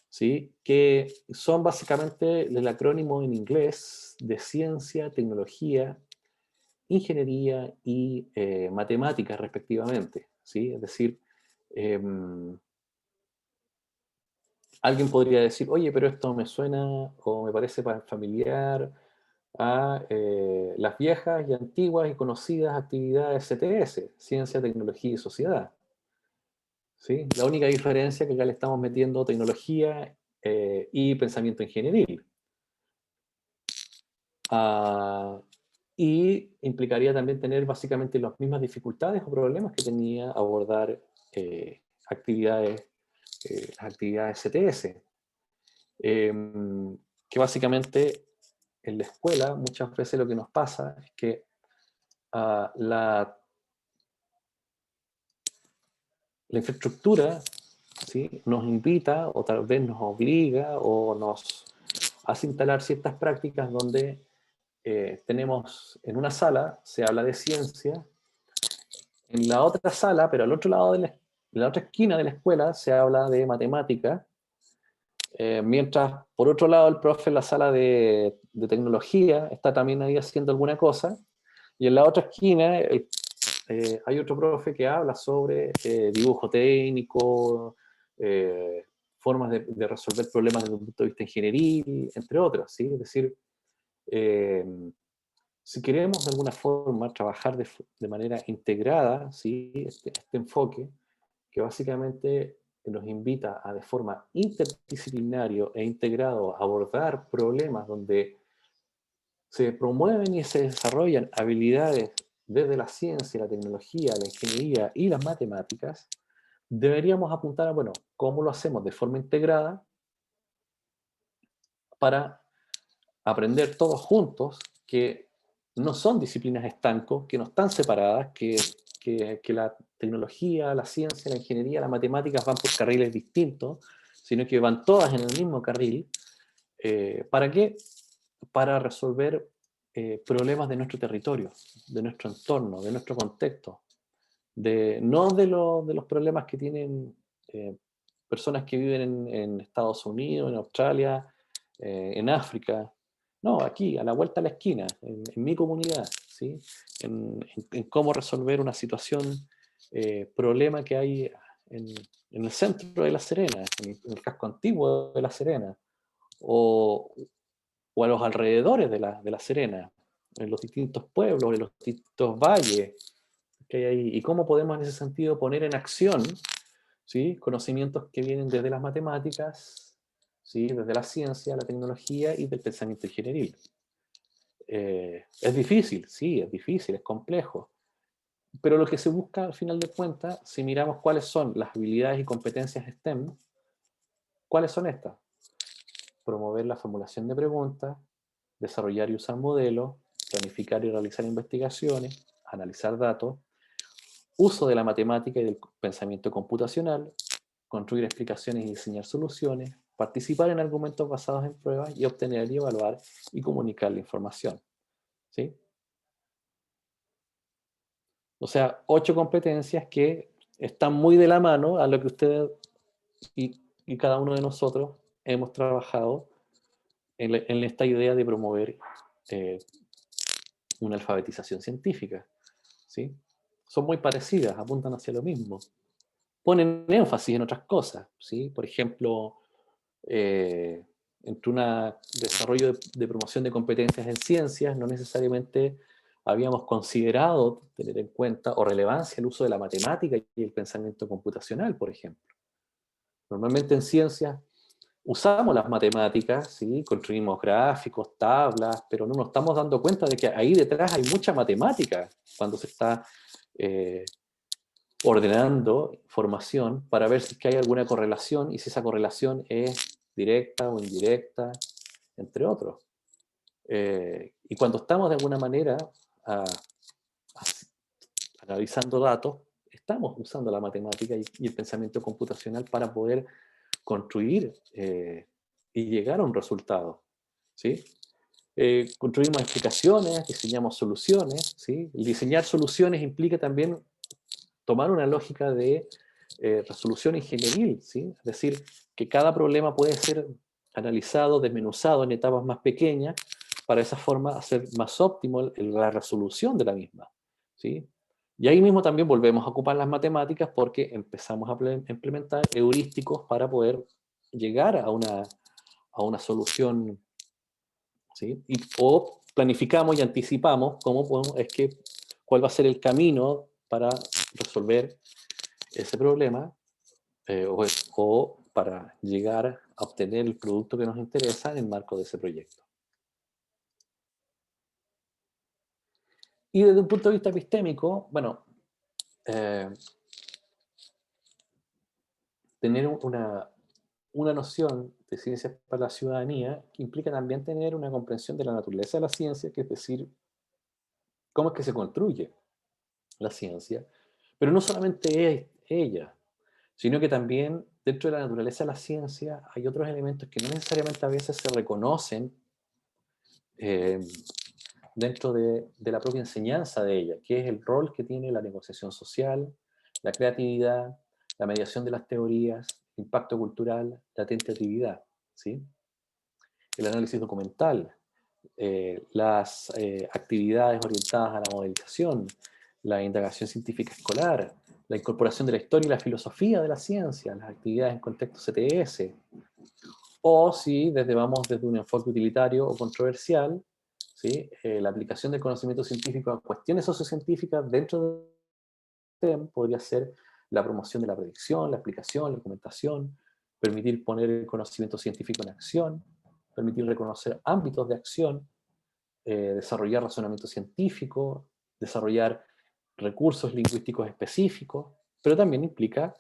Speaker 2: ¿sí? Que son básicamente el acrónimo en inglés de ciencia, tecnología, ingeniería y matemáticas respectivamente, ¿sí? Es decir, alguien podría decir, oye, pero esto me suena o me parece familiar a las viejas y antiguas y conocidas actividades CTS, Ciencia, Tecnología y Sociedad, ¿sí? La única diferencia es que acá le estamos metiendo tecnología y pensamiento ingenieril. Y implicaría también tener básicamente las mismas dificultades o problemas que tenía abordar actividades CTS, que básicamente en la escuela muchas veces lo que nos pasa es que la infraestructura, ¿sí?, nos invita o tal vez nos obliga o nos hace instalar ciertas prácticas donde tenemos en una sala, se habla de ciencia, en la otra sala, pero al otro lado en la otra esquina de la escuela se habla de matemática, mientras por otro lado el profe en la sala de tecnología está también ahí haciendo alguna cosa, y en la otra esquina hay otro profe que habla sobre dibujo técnico, formas de resolver problemas desde un punto de vista ingenieril, entre otros, ¿sí? Es decir, eh, si queremos de alguna forma trabajar de manera integrada, ¿sí?, este enfoque, que básicamente nos invita a de forma interdisciplinario e integrado abordar problemas donde se promueven y se desarrollan habilidades desde la ciencia, la tecnología, la ingeniería y las matemáticas, deberíamos apuntar a, bueno, cómo lo hacemos de forma integrada para aprender todos juntos, que no son disciplinas estancos, que no están separadas, que la tecnología, la ciencia, la ingeniería, las matemáticas van por carriles distintos, sino que van todas en el mismo carril. ¿Para qué? Para resolver problemas de nuestro territorio, de nuestro entorno, de nuestro contexto, no de los problemas que tienen personas que viven en Estados Unidos, en Australia, en África. No, aquí, a la vuelta de la esquina, en mi comunidad, ¿sí? En cómo resolver una situación, problema que hay en el centro de La Serena, en el casco antiguo de La Serena, o, o a los alrededores de la Serena, en los distintos pueblos, en los distintos valles que hay ahí, y cómo podemos en ese sentido poner en acción, ¿sí?, conocimientos que vienen desde las matemáticas, ¿sí?, desde la ciencia, la tecnología y del pensamiento ingenieril. Es difícil, sí, es difícil, es complejo, pero lo que se busca al final de cuentas, si miramos cuáles son las habilidades y competencias STEM, ¿cuáles son estas? Promover la formulación de preguntas, desarrollar y usar modelos, planificar y realizar investigaciones, analizar datos, uso de la matemática y del pensamiento computacional, construir explicaciones y diseñar soluciones, participar en argumentos basados en pruebas y obtener y evaluar y comunicar la información. ¿Sí? O sea, 8 competencias que están muy de la mano a lo que ustedes y cada uno de nosotros hemos trabajado en esta idea de promover eh, una alfabetización científica. ¿Sí? Son muy parecidas, apuntan hacia lo mismo. Ponen énfasis en otras cosas, ¿sí? Por ejemplo, entre un desarrollo de promoción de competencias en ciencias, no necesariamente habíamos considerado tener en cuenta o relevancia el uso de la matemática y el pensamiento computacional, por ejemplo. Normalmente en ciencias usamos las matemáticas, ¿sí?, construimos gráficos, tablas, pero no nos estamos dando cuenta de que ahí detrás hay mucha matemática cuando se está ordenando información para ver si es que hay alguna correlación y si esa correlación es directa o indirecta, entre otros. Y cuando estamos de alguna manera a- analizando datos, estamos usando la matemática y el pensamiento computacional para poder construir y llegar a un resultado. ¿Sí? Construimos explicaciones, diseñamos soluciones. ¿Sí? El diseñar soluciones implica también tomar una lógica de resolución ingenieril, ¿sí? Es decir, que cada problema puede ser analizado, desmenuzado en etapas más pequeñas, para de esa forma hacer más óptimo la resolución de la misma, ¿sí? Y ahí mismo también volvemos a ocupar las matemáticas porque empezamos a implementar heurísticos para poder llegar a una solución, ¿sí? O planificamos y anticipamos cuál va a ser el camino para resolver ese problema o para llegar a obtener el producto que nos interesa en el marco de ese proyecto. Y desde un punto de vista epistémico, bueno, tener una noción de ciencias para la ciudadanía que implica también tener una comprensión de la naturaleza de la ciencia, que es decir, cómo es que se construye la ciencia, pero no solamente es ella, sino que también dentro de la naturaleza de la ciencia hay otros elementos que no necesariamente a veces se reconocen eh, dentro de la propia enseñanza de ella, que es el rol que tiene la negociación social, la creatividad, la mediación de las teorías, el impacto cultural, la tentatividad, ¿sí? El análisis documental, las actividades orientadas a la modelización, la indagación científica escolar, la incorporación de la historia y la filosofía de la ciencia, las actividades en contexto CTS, o si vamos desde un enfoque utilitario o controversial, ¿sí? La aplicación del conocimiento científico a cuestiones sociocientíficas dentro del STEM podría ser la promoción de la predicción, la explicación, la documentación, permitir poner el conocimiento científico en acción, permitir reconocer ámbitos de acción, desarrollar razonamiento científico, desarrollar recursos lingüísticos específicos, pero también implica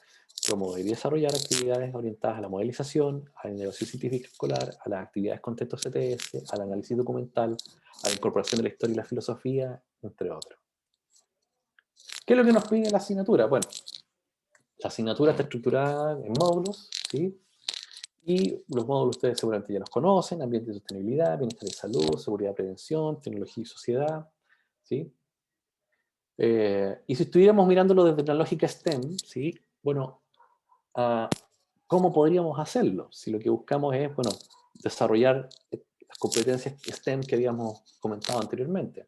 Speaker 2: promover y desarrollar actividades orientadas a la modelización, a la indagación científica escolar, a las actividades contexto CTS, al análisis documental, a la incorporación de la historia y la filosofía, entre otros. ¿Qué es lo que nos pide la asignatura? Bueno, la asignatura está estructurada en módulos, ¿sí? Y los módulos ustedes seguramente ya los conocen: ambiente y sostenibilidad, bienestar y salud, seguridad y prevención, tecnología y sociedad, ¿sí? Y si estuviéramos mirándolo desde la lógica STEM, ¿sí? Bueno, ¿cómo podríamos hacerlo? Si lo que buscamos es, bueno, desarrollar las competencias STEM que habíamos comentado anteriormente,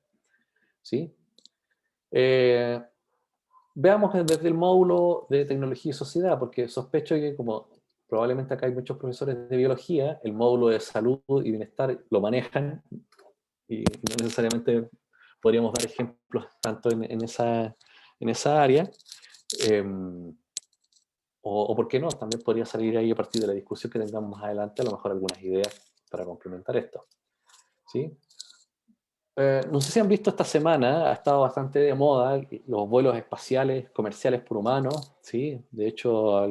Speaker 2: ¿sí? Veamos desde el módulo de tecnología y sociedad, porque sospecho que, como probablemente acá hay muchos profesores de biología, el módulo de salud y bienestar lo manejan, y no necesariamente podríamos dar ejemplos tanto en esa área. O por qué no, también podría salir ahí a partir de la discusión que tengamos más adelante, a lo mejor algunas ideas para complementar esto, ¿sí? No sé si han visto esta semana, ha estado bastante de moda los vuelos espaciales comerciales por humanos, ¿sí? De hecho,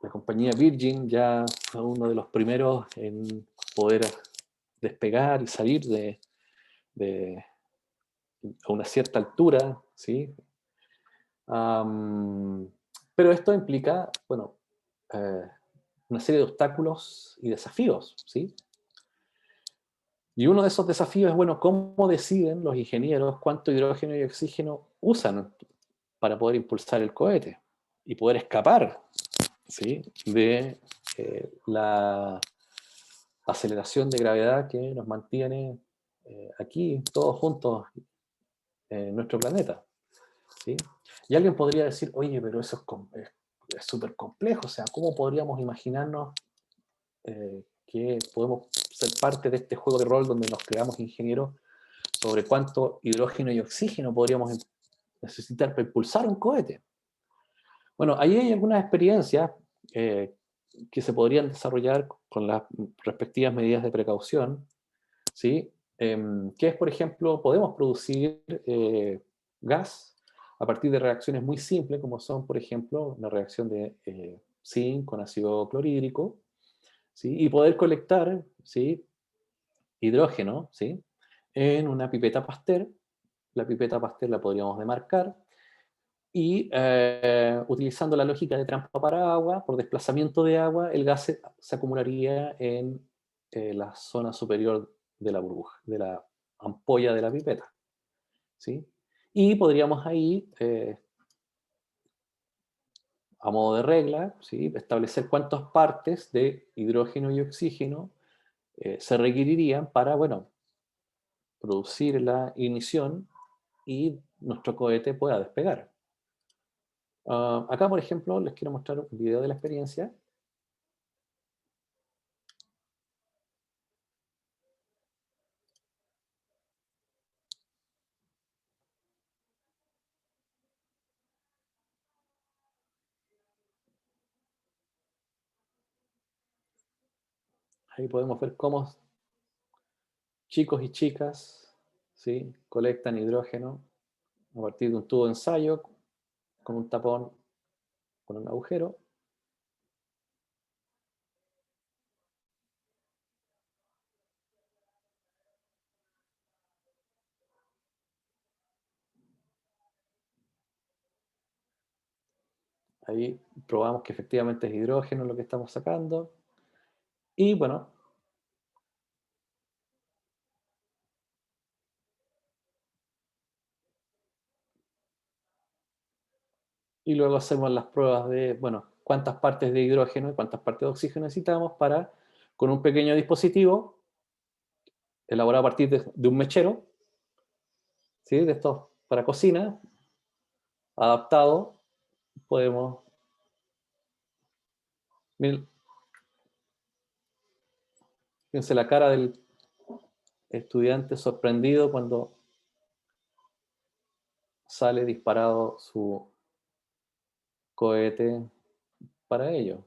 Speaker 2: la compañía Virgin ya fue uno de los primeros en poder despegar y salir a una cierta altura, ¿sí? Pero esto implica, bueno, una serie de obstáculos y desafíos, ¿sí? Y uno de esos desafíos es, bueno, ¿cómo deciden los ingenieros cuánto hidrógeno y oxígeno usan para poder impulsar el cohete y poder escapar, ¿sí? de la aceleración de gravedad que nos mantiene aquí todos juntos en nuestro planeta, ¿sí? Y alguien podría decir, oye, pero eso es súper complejo, o sea, ¿cómo podríamos imaginarnos que podemos ser parte de este juego de rol donde nos creamos ingenieros sobre cuánto hidrógeno y oxígeno podríamos necesitar para impulsar un cohete? Bueno, ahí hay algunas experiencias que se podrían desarrollar con las respectivas medidas de precaución, ¿sí? Que es, por ejemplo, podemos producir gas a partir de reacciones muy simples, como son, por ejemplo, la reacción de zinc con ácido clorhídrico, ¿sí? Y poder colectar, ¿sí?, hidrógeno, ¿sí?, en una pipeta Pasteur. La pipeta Pasteur la podríamos demarcar y utilizando la lógica de trampa para agua, por desplazamiento de agua, el gas se acumularía en la zona superior de la burbuja, de la ampolla de la pipeta, ¿sí? Y podríamos ahí, a modo de regla, ¿sí?, establecer cuántas partes de hidrógeno y oxígeno se requerirían para, bueno, producir la ignición y nuestro cohete pueda despegar. Acá, por ejemplo, les quiero mostrar un video de la experiencia. Ahí podemos ver cómo chicos y chicas, ¿sí?, colectan hidrógeno a partir de un tubo de ensayo con un tapón, con un agujero, Ahí probamos que efectivamente es hidrógeno lo que estamos sacando. Y bueno, y luego hacemos las pruebas de, bueno, cuántas partes de hidrógeno y cuántas partes de oxígeno necesitamos para, con un pequeño dispositivo, elaborado a partir de un mechero, ¿sí? De estos para cocina, adaptado, podemos... Miren, fíjense la cara del estudiante sorprendido cuando sale disparado su cohete para ello.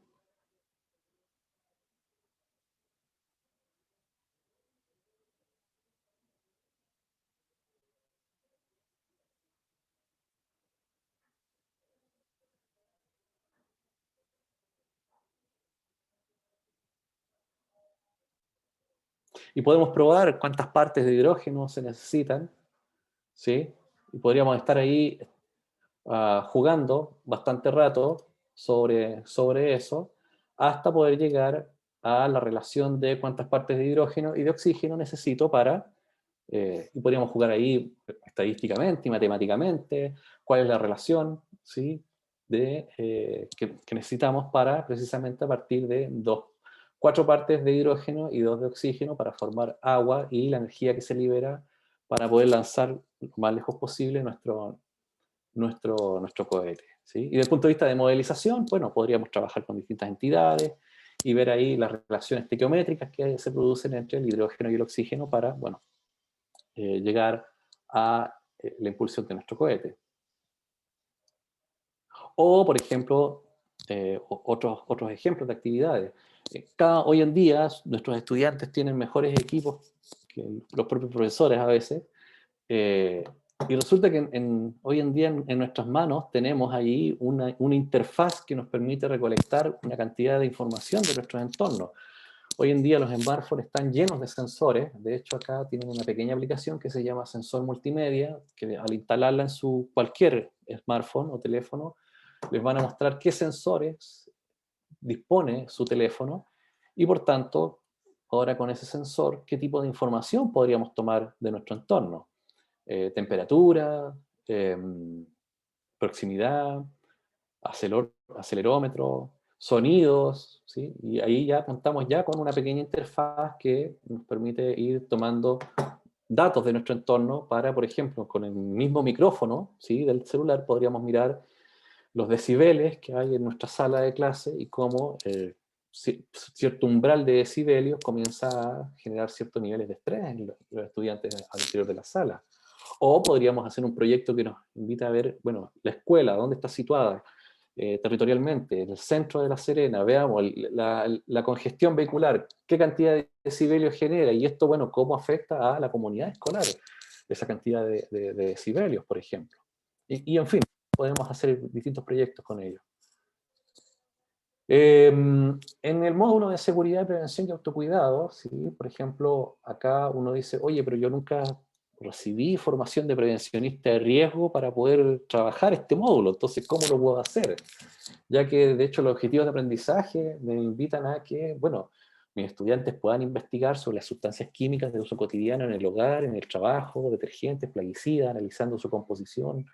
Speaker 2: Y podemos probar cuántas partes de hidrógeno se necesitan, ¿sí? Y podríamos estar ahí jugando bastante rato sobre eso, hasta poder llegar a la relación de cuántas partes de hidrógeno y de oxígeno necesito para, y podríamos jugar ahí estadísticamente y matemáticamente, cuál es la relación, ¿sí? que necesitamos para, precisamente a partir de 4 partes de hidrógeno y 2 de oxígeno para formar agua y la energía que se libera para poder lanzar lo más lejos posible nuestro cohete, ¿sí? Y desde el punto de vista de modelización, bueno, podríamos trabajar con distintas entidades y ver ahí las relaciones estequiométricas que se producen entre el hidrógeno y el oxígeno para, bueno, llegar a la impulsión de nuestro cohete. O, por ejemplo, otros ejemplos de actividades. Hoy en día nuestros estudiantes tienen mejores equipos que los propios profesores a veces, y resulta que hoy en día en nuestras manos tenemos ahí una interfaz que nos permite recolectar una cantidad de información de nuestros entornos. Hoy en día los smartphones están llenos de sensores. De hecho, acá tienen una pequeña aplicación que se llama Sensor Multimedia, que al instalarla en cualquier smartphone o teléfono, les van a mostrar qué sensores dispone su teléfono y, por tanto, ahora con ese sensor, qué tipo de información podríamos tomar de nuestro entorno. Temperatura, proximidad, acelerómetro, sonidos, ¿sí? Y ahí ya contamos ya con una pequeña interfaz que nos permite ir tomando datos de nuestro entorno para, por ejemplo, con el mismo micrófono, ¿sí? Del celular podríamos mirar los decibeles que hay en nuestra sala de clase y cómo cierto umbral de decibelios comienza a generar ciertos niveles de estrés en los estudiantes al interior de la sala. O podríamos hacer un proyecto que nos invita a ver, bueno, la escuela, dónde está situada territorialmente, en el centro de La Serena, veamos la congestión vehicular, qué cantidad de decibelios genera, y esto, bueno, cómo afecta a la comunidad escolar, esa cantidad de decibelios, por ejemplo. Y en fin, podemos hacer distintos proyectos con ellos. En el módulo de seguridad, prevención y autocuidado, ¿sí? Por ejemplo, acá uno dice, oye, pero yo nunca recibí formación de prevencionista de riesgo para poder trabajar este módulo, entonces, ¿cómo lo puedo hacer? Ya que, de hecho, los objetivos de aprendizaje me invitan a que, bueno, mis estudiantes puedan investigar sobre las sustancias químicas de uso cotidiano en el hogar, en el trabajo, detergentes, plaguicidas, analizando su composición,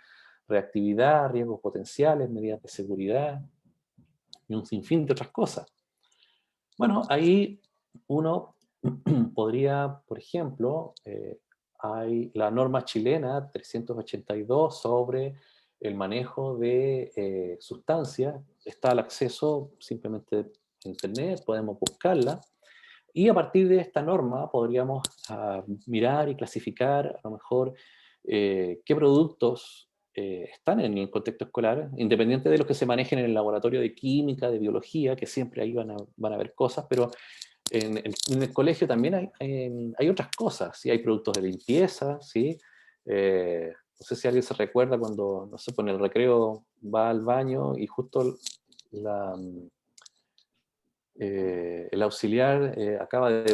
Speaker 2: reactividad, riesgos potenciales, medidas de seguridad, y un sinfín de otras cosas. Bueno, ahí uno podría, por ejemplo, hay la norma chilena 382 sobre el manejo de sustancias, está al acceso simplemente en internet, podemos buscarla, y a partir de esta norma podríamos mirar y clasificar a lo mejor qué productos están en el contexto escolar, independiente de los que se manejen en el laboratorio de química, de biología, que siempre ahí van a ver cosas, pero en el colegio también hay otras cosas, ¿sí? Hay productos de limpieza, ¿sí? No sé si alguien se recuerda cuando, no sé, con el recreo va al baño y justo el auxiliar acaba de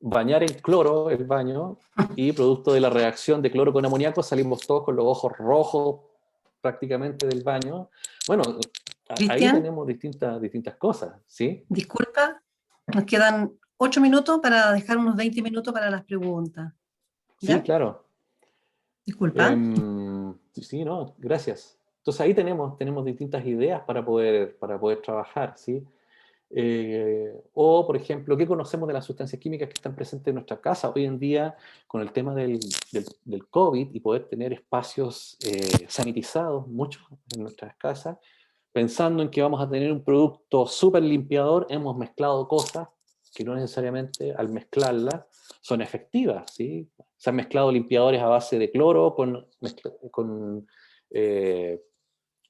Speaker 2: bañar en cloro el baño y producto de la reacción de cloro con amoníaco salimos todos con los ojos rojos prácticamente del baño, Bueno, ahí
Speaker 1: Cristian,
Speaker 2: tenemos distintas cosas, ¿sí?
Speaker 1: disculpa, nos quedan 8 minutos para dejar unos 20 minutos para las preguntas.
Speaker 2: Sí,
Speaker 1: ¿Ya?
Speaker 2: claro.
Speaker 1: Disculpa.
Speaker 2: Sí, no, gracias. Entonces ahí tenemos distintas ideas para poder trabajar, ¿sí? O, por ejemplo, ¿qué conocemos de las sustancias químicas que están presentes en nuestra casa hoy en día con el tema del COVID y poder tener espacios sanitizados, muchos en nuestras casas, pensando en que vamos a tener un producto súper limpiador, hemos mezclado cosas que no necesariamente al mezclarlas son efectivas, ¿sí? Se han mezclado limpiadores a base de cloro con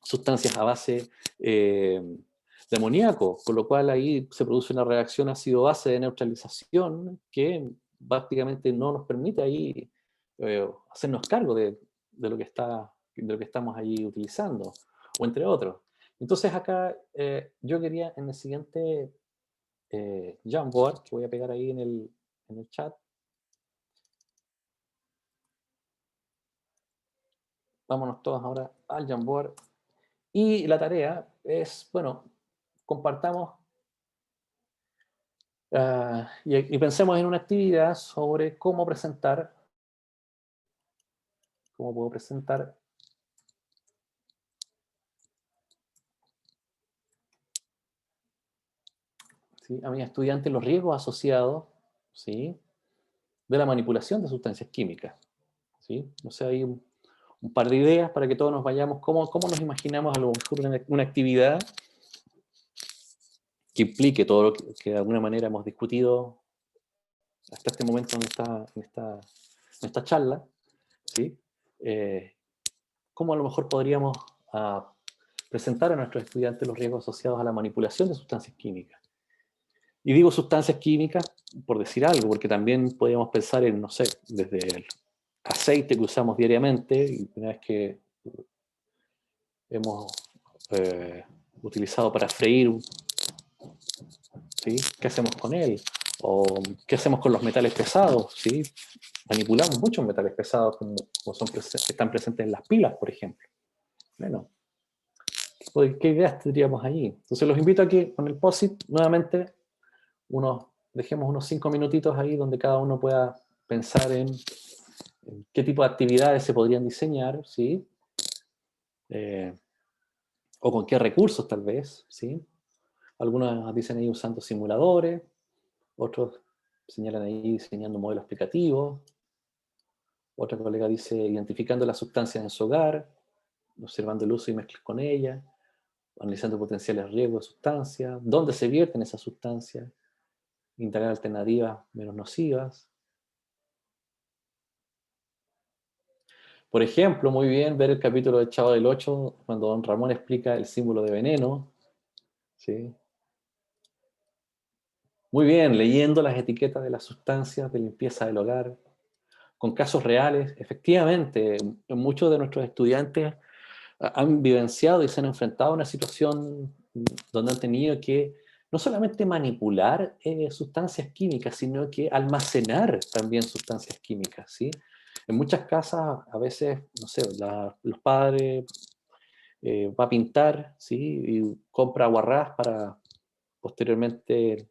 Speaker 2: sustancias a base de amoníaco, con lo cual ahí se produce una reacción ácido-base de neutralización que prácticamente no nos permite ahí hacernos cargo de lo que estamos ahí utilizando, o entre otros. Entonces acá yo quería en el siguiente Jamboard, que voy a pegar ahí en el chat, vámonos todos ahora al Jamboard, y la tarea es, bueno, compartamos y pensemos en una actividad sobre cómo puedo presentar ¿sí? a mis estudiantes los riesgos asociados, ¿sí? de la manipulación de sustancias químicas. ¿Sí? O sea, hay un par de ideas para que todos nos vayamos, cómo nos imaginamos a lo mejor una actividad que implique todo lo que de alguna manera hemos discutido hasta este momento en esta charla, ¿sí? ¿Cómo a lo mejor podríamos presentar a nuestros estudiantes los riesgos asociados a la manipulación de sustancias químicas? Y digo sustancias químicas por decir algo, porque también podríamos pensar en, no sé, desde el aceite que usamos diariamente, y una vez que hemos utilizado para freír, ¿sí? ¿Qué hacemos con él? O ¿qué hacemos con los metales pesados? ¿Sí? Manipulamos muchos metales pesados como que están presentes en las pilas, por ejemplo. Bueno, ¿qué ideas tendríamos ahí? Entonces los invito a que con el POSIT nuevamente dejemos unos 5 minutitos ahí donde cada uno pueda pensar en qué tipo de actividades se podrían diseñar, ¿sí? O con qué recursos tal vez, ¿sí? Algunos dicen ahí usando simuladores, otros señalan ahí diseñando modelos explicativos, otra colega dice identificando las sustancias en su hogar, observando el uso y mezclas con ellas, analizando potenciales riesgos de sustancias, dónde se vierten esas sustancias, integrar alternativas menos nocivas. Por ejemplo, muy bien ver el capítulo de Chavo del 8, cuando don Ramón explica el símbolo de veneno. ¿Sí? Muy bien, leyendo las etiquetas de las sustancias de limpieza del hogar, con casos reales. Efectivamente, muchos de nuestros estudiantes han vivenciado y se han enfrentado a una situación donde han tenido que no solamente manipular sustancias químicas, sino que almacenar también sustancias químicas, ¿sí? En muchas casas, a veces, no sé, los padres va a pintar, ¿sí? Y compra aguarrás para posteriormente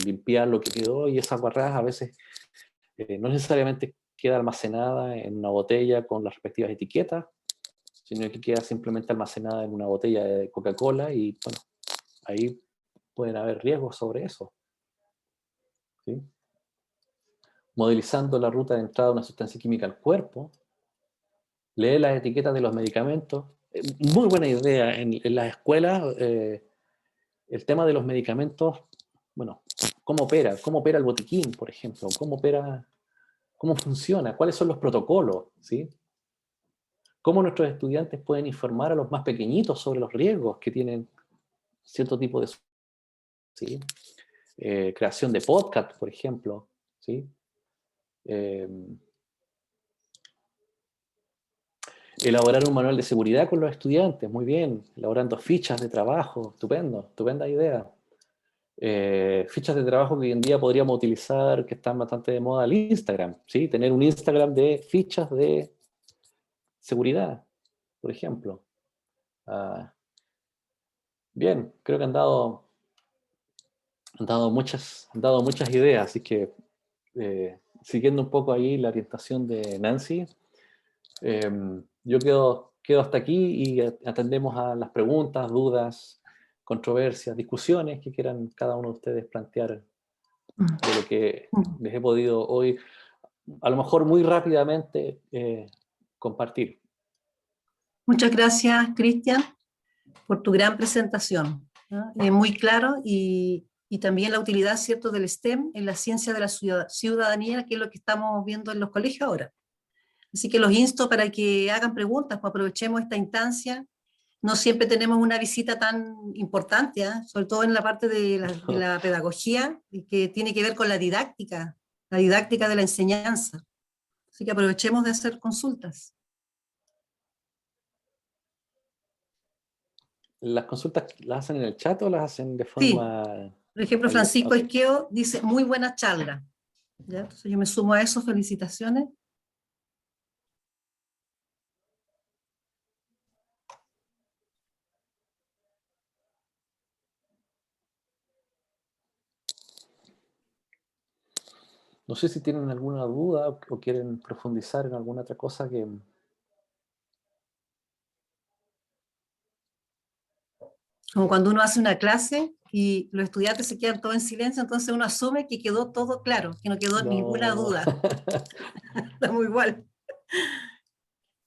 Speaker 2: limpiar lo que quedó, y esa aguarrás a veces no necesariamente queda almacenada en una botella con las respectivas etiquetas, sino que queda simplemente almacenada en una botella de Coca-Cola y bueno, ahí pueden haber riesgos sobre eso. ¿Sí? Modelizando la ruta de entrada de una sustancia química al cuerpo, leer las etiquetas de los medicamentos. Muy buena idea. En las escuelas, el tema de los medicamentos, bueno, ¿cómo opera? ¿Cómo opera el botiquín, por ejemplo? ¿Cómo funciona? ¿Cuáles son los protocolos? ¿Sí? ¿Cómo nuestros estudiantes pueden informar a los más pequeñitos sobre los riesgos que tienen cierto tipo de... ¿sí? Creación de podcast, por ejemplo, ¿sí? Elaborar un manual de seguridad con los estudiantes, muy bien. Elaborando fichas de trabajo, estupendo, estupenda idea. Fichas de trabajo que hoy en día podríamos utilizar, que están bastante de moda, el Instagram, ¿sí? Tener un Instagram de fichas de seguridad, por ejemplo. Bien, creo que han dado muchas ideas, así que siguiendo un poco ahí la orientación de Nancy, yo quedo hasta aquí y atendemos a las preguntas, dudas, controversias, discusiones que quieran cada uno de ustedes plantear de lo que les he podido hoy, a lo mejor muy rápidamente, compartir.
Speaker 1: Muchas gracias, Cristian, por tu gran presentación, ¿no? Muy claro y también la utilidad, ¿cierto?, del STEM en la ciencia de la ciudadanía, que es lo que estamos viendo en los colegios ahora. Así que los insto para que hagan preguntas, pues aprovechemos esta instancia. No siempre tenemos una visita tan importante, ¿eh? Sobre todo en la parte de la pedagogía, que tiene que ver con la didáctica de la enseñanza. Así que aprovechemos de hacer consultas.
Speaker 2: ¿Las consultas las hacen en el chat o las hacen de
Speaker 1: Sí,
Speaker 2: forma...?
Speaker 1: por ejemplo, Francisco
Speaker 2: Okay.
Speaker 1: Esqueo dice, muy buena charla. ¿Ya? Entonces yo me sumo a eso, felicitaciones.
Speaker 2: No sé si tienen alguna duda o quieren profundizar en alguna otra cosa que...
Speaker 1: Como cuando uno hace una clase y los estudiantes se quedan todos en silencio, entonces uno asume que quedó todo claro, que no quedó ninguna
Speaker 2: No.
Speaker 1: duda. Estamos igual.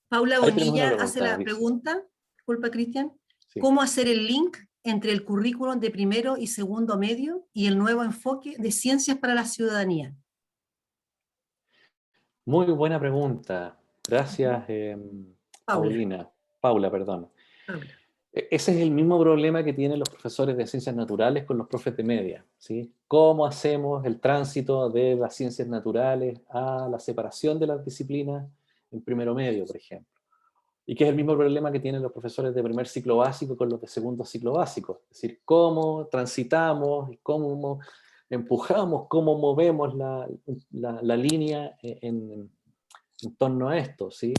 Speaker 1: Paula
Speaker 2: Ahí tenemos una
Speaker 1: Bonilla hace
Speaker 2: pregunta,
Speaker 1: la
Speaker 2: Alexis.
Speaker 1: pregunta, disculpa Cristian,
Speaker 2: Sí.
Speaker 1: ¿cómo hacer el link entre el currículum de primero y segundo medio y el nuevo enfoque de ciencias para la ciudadanía?
Speaker 2: Muy buena pregunta. Gracias,
Speaker 1: Paula.
Speaker 2: Paula, perdón.
Speaker 1: Paula.
Speaker 2: Ese es el mismo problema que tienen los profesores de ciencias naturales con los profes de media, ¿sí? ¿Cómo hacemos el tránsito de las ciencias naturales a la separación de las disciplinas en primero medio, por ejemplo? Y que es el mismo problema que tienen los profesores de primer ciclo básico con los de segundo ciclo básico. Es decir, cómo transitamos, cómo empujamos, cómo movemos la línea en torno a esto, ¿sí?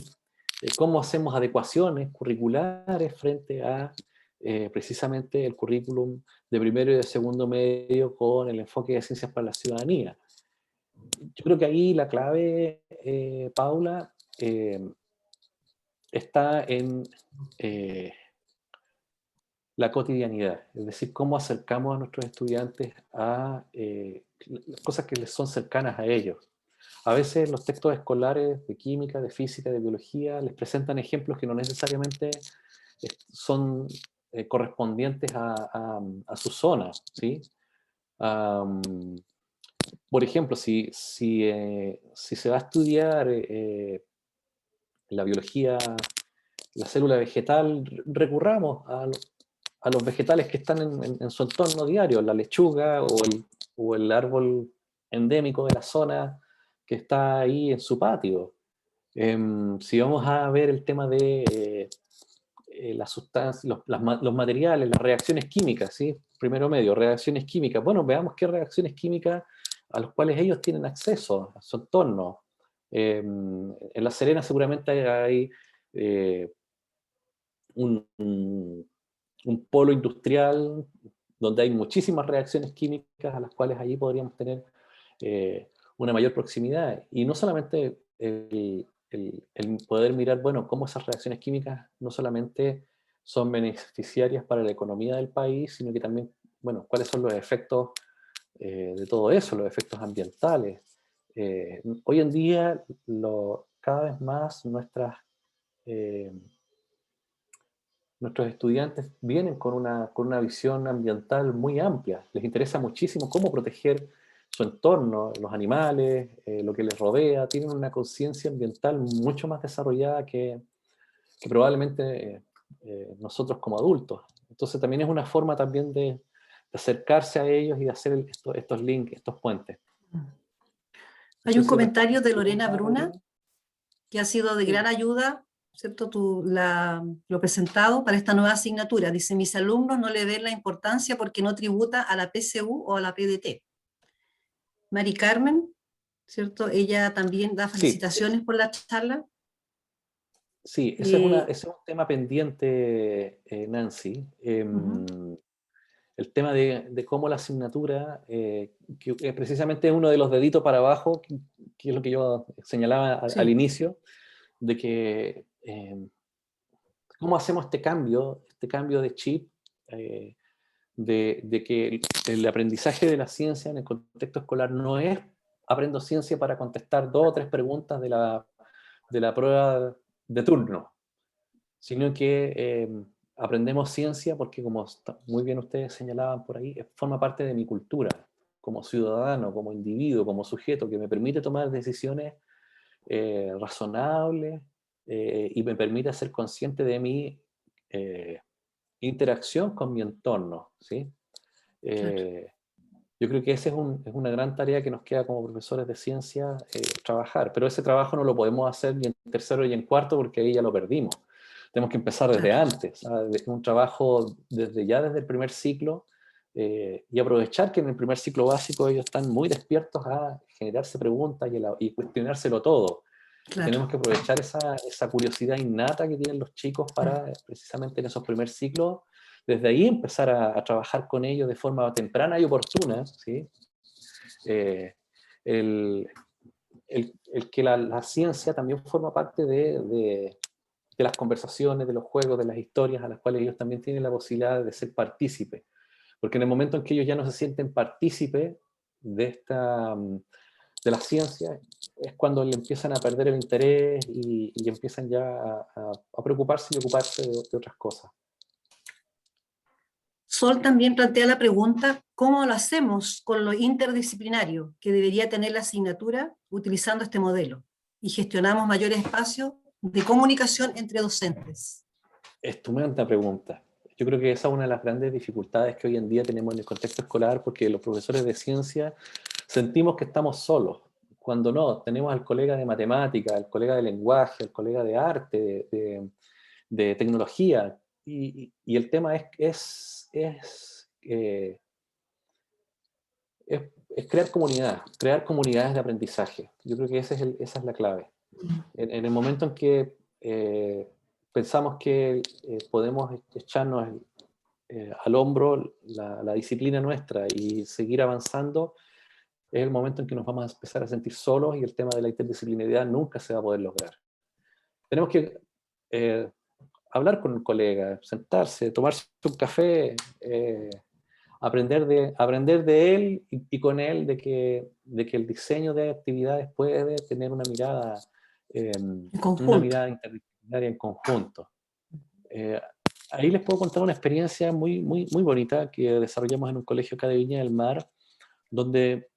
Speaker 2: Cómo hacemos adecuaciones curriculares frente a precisamente el currículum de primero y de segundo medio con el enfoque de ciencias para la ciudadanía. Yo creo que ahí la clave, Paula, está en la cotidianidad, es decir, cómo acercamos a nuestros estudiantes a las cosas que les son cercanas a ellos. A veces los textos escolares de química, de física, de biología, les presentan ejemplos que no necesariamente son correspondientes a su zona, ¿sí? Por ejemplo, si se va a estudiar la biología, la célula vegetal, recurramos a los vegetales que están en su entorno diario, la lechuga o el árbol endémico de la zona que está ahí en su patio. Si vamos a ver el tema de las sustancias, los materiales, las reacciones químicas, ¿sí? Primero medio, reacciones químicas. Bueno, veamos qué reacciones químicas a las cuales ellos tienen acceso, a su entorno. En La Serena seguramente hay un polo industrial donde hay muchísimas reacciones químicas a las cuales allí podríamos tener una mayor proximidad. Y no solamente el poder mirar, bueno, cómo esas reacciones químicas no solamente son beneficiarias para la economía del país, sino que también, bueno, cuáles son los efectos de todo eso, los efectos ambientales. Hoy en día, cada vez más nuestros estudiantes vienen con una visión ambiental muy amplia. Les interesa muchísimo cómo proteger su entorno, los animales, lo que les rodea. Tienen una conciencia ambiental mucho más desarrollada que probablemente nosotros como adultos. Entonces también es una forma también de acercarse a ellos y de hacer estos links, estos puentes.
Speaker 1: Hay un comentario de Lorena Bruna que ha sido de gran ayuda, ¿cierto? Lo presentado para esta nueva asignatura. Dice, mis alumnos no le ven la importancia porque no tributa a la PSU o a la PDT. Mari Carmen, ¿cierto? Ella también da felicitaciones por la charla.
Speaker 2: Sí, ese es un tema pendiente, Nancy.
Speaker 1: Ujú.
Speaker 2: El tema de cómo la asignatura, que precisamente es uno de los deditos para abajo, que es lo que yo señalaba al
Speaker 1: Sí,
Speaker 2: inicio, de que cómo hacemos este cambio de chip, eh, de que el aprendizaje de la ciencia en el contexto escolar no es aprendo ciencia para contestar 2 o 3 preguntas de la prueba de turno, sino que aprendemos ciencia porque, como muy bien ustedes señalaban por ahí, forma parte de mi cultura, como ciudadano, como individuo, como sujeto, que me permite tomar decisiones razonables y me permite ser consciente de mi eh, interacción con mi entorno, ¿sí?
Speaker 1: claro.
Speaker 2: Eh, yo creo que esa es una gran tarea que nos queda como profesores de ciencia trabajar, pero ese trabajo no lo podemos hacer ni en tercero y en cuarto porque ahí ya lo perdimos. Tenemos que empezar desde
Speaker 1: Claro.
Speaker 2: antes, ¿sabes? Un trabajo desde el primer ciclo y aprovechar que en el primer ciclo básico ellos están muy despiertos a generarse preguntas y cuestionárselo todo. Y
Speaker 1: Claro.
Speaker 2: tenemos que aprovechar esa curiosidad innata que tienen los chicos para, precisamente en esos primer ciclos, desde ahí empezar a trabajar con ellos de forma temprana y oportuna, ¿sí? Eh, el, el que la ciencia también forma parte de las conversaciones, de los juegos, de las historias a las cuales ellos también tienen la posibilidad de ser partícipes. Porque en el momento en que ellos ya no se sienten partícipes de de la ciencia, es cuando le empiezan a perder el interés y empiezan ya a preocuparse y ocuparse de otras cosas.
Speaker 1: Sol también plantea la pregunta, ¿cómo lo hacemos con lo interdisciplinario que debería tener la asignatura utilizando este modelo? Y gestionamos mayor espacio de comunicación entre docentes.
Speaker 2: Estupenda pregunta. Yo creo que esa es una de las grandes dificultades que hoy en día tenemos en el contexto escolar, porque los profesores de ciencia sentimos que estamos solos, cuando no, tenemos al colega de matemática, al colega de lenguaje, al colega de arte, de tecnología, y el tema es crear comunidades de aprendizaje. Yo creo que esa es la clave. En el momento en que pensamos que podemos echarnos al hombro la disciplina nuestra y seguir avanzando, es el momento en que nos vamos a empezar a sentir solos y el tema de la interdisciplinariedad nunca se va a poder lograr. Tenemos que eh, hablar con un colega, sentarse, tomarse un café, aprender de él y con él de que el diseño de actividades puede tener eh,
Speaker 1: En
Speaker 2: una
Speaker 1: conjunto.
Speaker 2: mirada interdisciplinaria en conjunto. Eh, Ahí les puedo contar una experiencia muy bonita que desarrollamos en un colegio acá de Viña del Mar, donde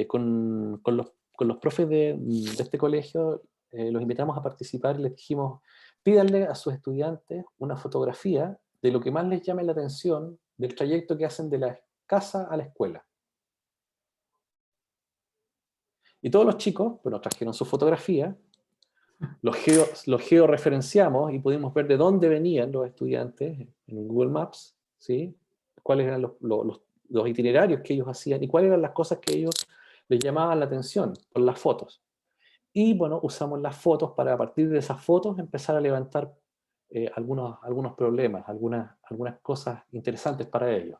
Speaker 2: con los profes de este colegio los invitamos a participar y les dijimos, pídanle a sus estudiantes una fotografía de lo que más les llame la atención del trayecto que hacen de la casa a la escuela. Y todos los chicos, bueno, trajeron su fotografía, los georreferenciamos y pudimos ver de dónde venían los estudiantes en Google Maps, ¿sí? Cuáles eran los itinerarios que ellos hacían y cuáles eran las cosas que ellos les llamaban la atención por las fotos. Y bueno, usamos las fotos para a partir de esas fotos empezar a levantar algunos problemas, algunas cosas interesantes para ellos.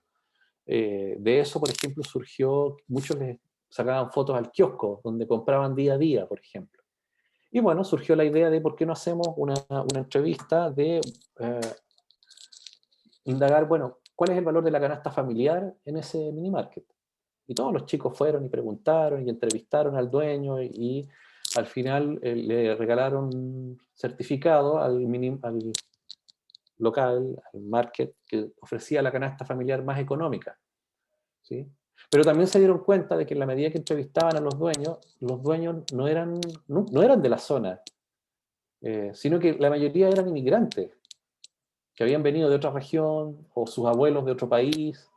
Speaker 2: De eso, por ejemplo, surgió, muchos les sacaban fotos al kiosco, donde compraban día a día, por ejemplo. Y bueno, surgió la idea de por qué no hacemos una entrevista de indagar, bueno, ¿cuál es el valor de la canasta familiar en ese mini market? Y todos los chicos fueron y preguntaron y entrevistaron al dueño y al final le regalaron un certificado al local, al market, que ofrecía la canasta familiar más económica, ¿sí? Pero también se dieron cuenta de que en la medida que entrevistaban a los dueños no eran de la zona, sino que la mayoría eran inmigrantes, que habían venido de otra región o sus abuelos de otro país,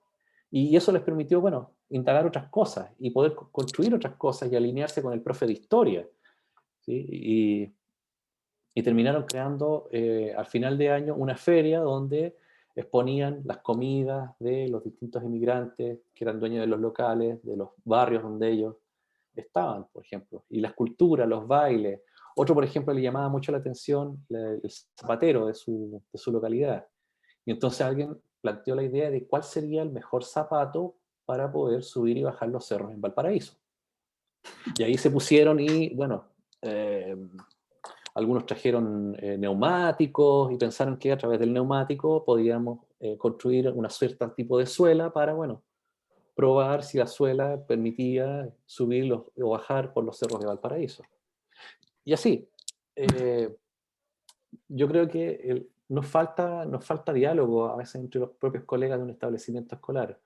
Speaker 2: y eso les permitió, bueno, indagar otras cosas y poder construir otras cosas y alinearse con el profe de historia, ¿sí? Y terminaron creando al final de año una feria donde exponían las comidas de los distintos inmigrantes que eran dueños de los locales, de los barrios donde ellos estaban, por ejemplo, y las culturas, los bailes, Otro, por ejemplo, le llamaba mucho la atención el zapatero de su localidad. Y entonces alguien planteó la idea de cuál sería el mejor zapato para poder subir y bajar los cerros en Valparaíso. Y ahí se pusieron y, bueno, algunos trajeron neumáticos y pensaron que a través del neumático podíamos construir una cierta tipo de suela para, bueno, probar si la suela permitía subir o bajar por los cerros de Valparaíso. Y así, yo creo que nos falta diálogo a veces entre los propios colegas de un establecimiento escolar.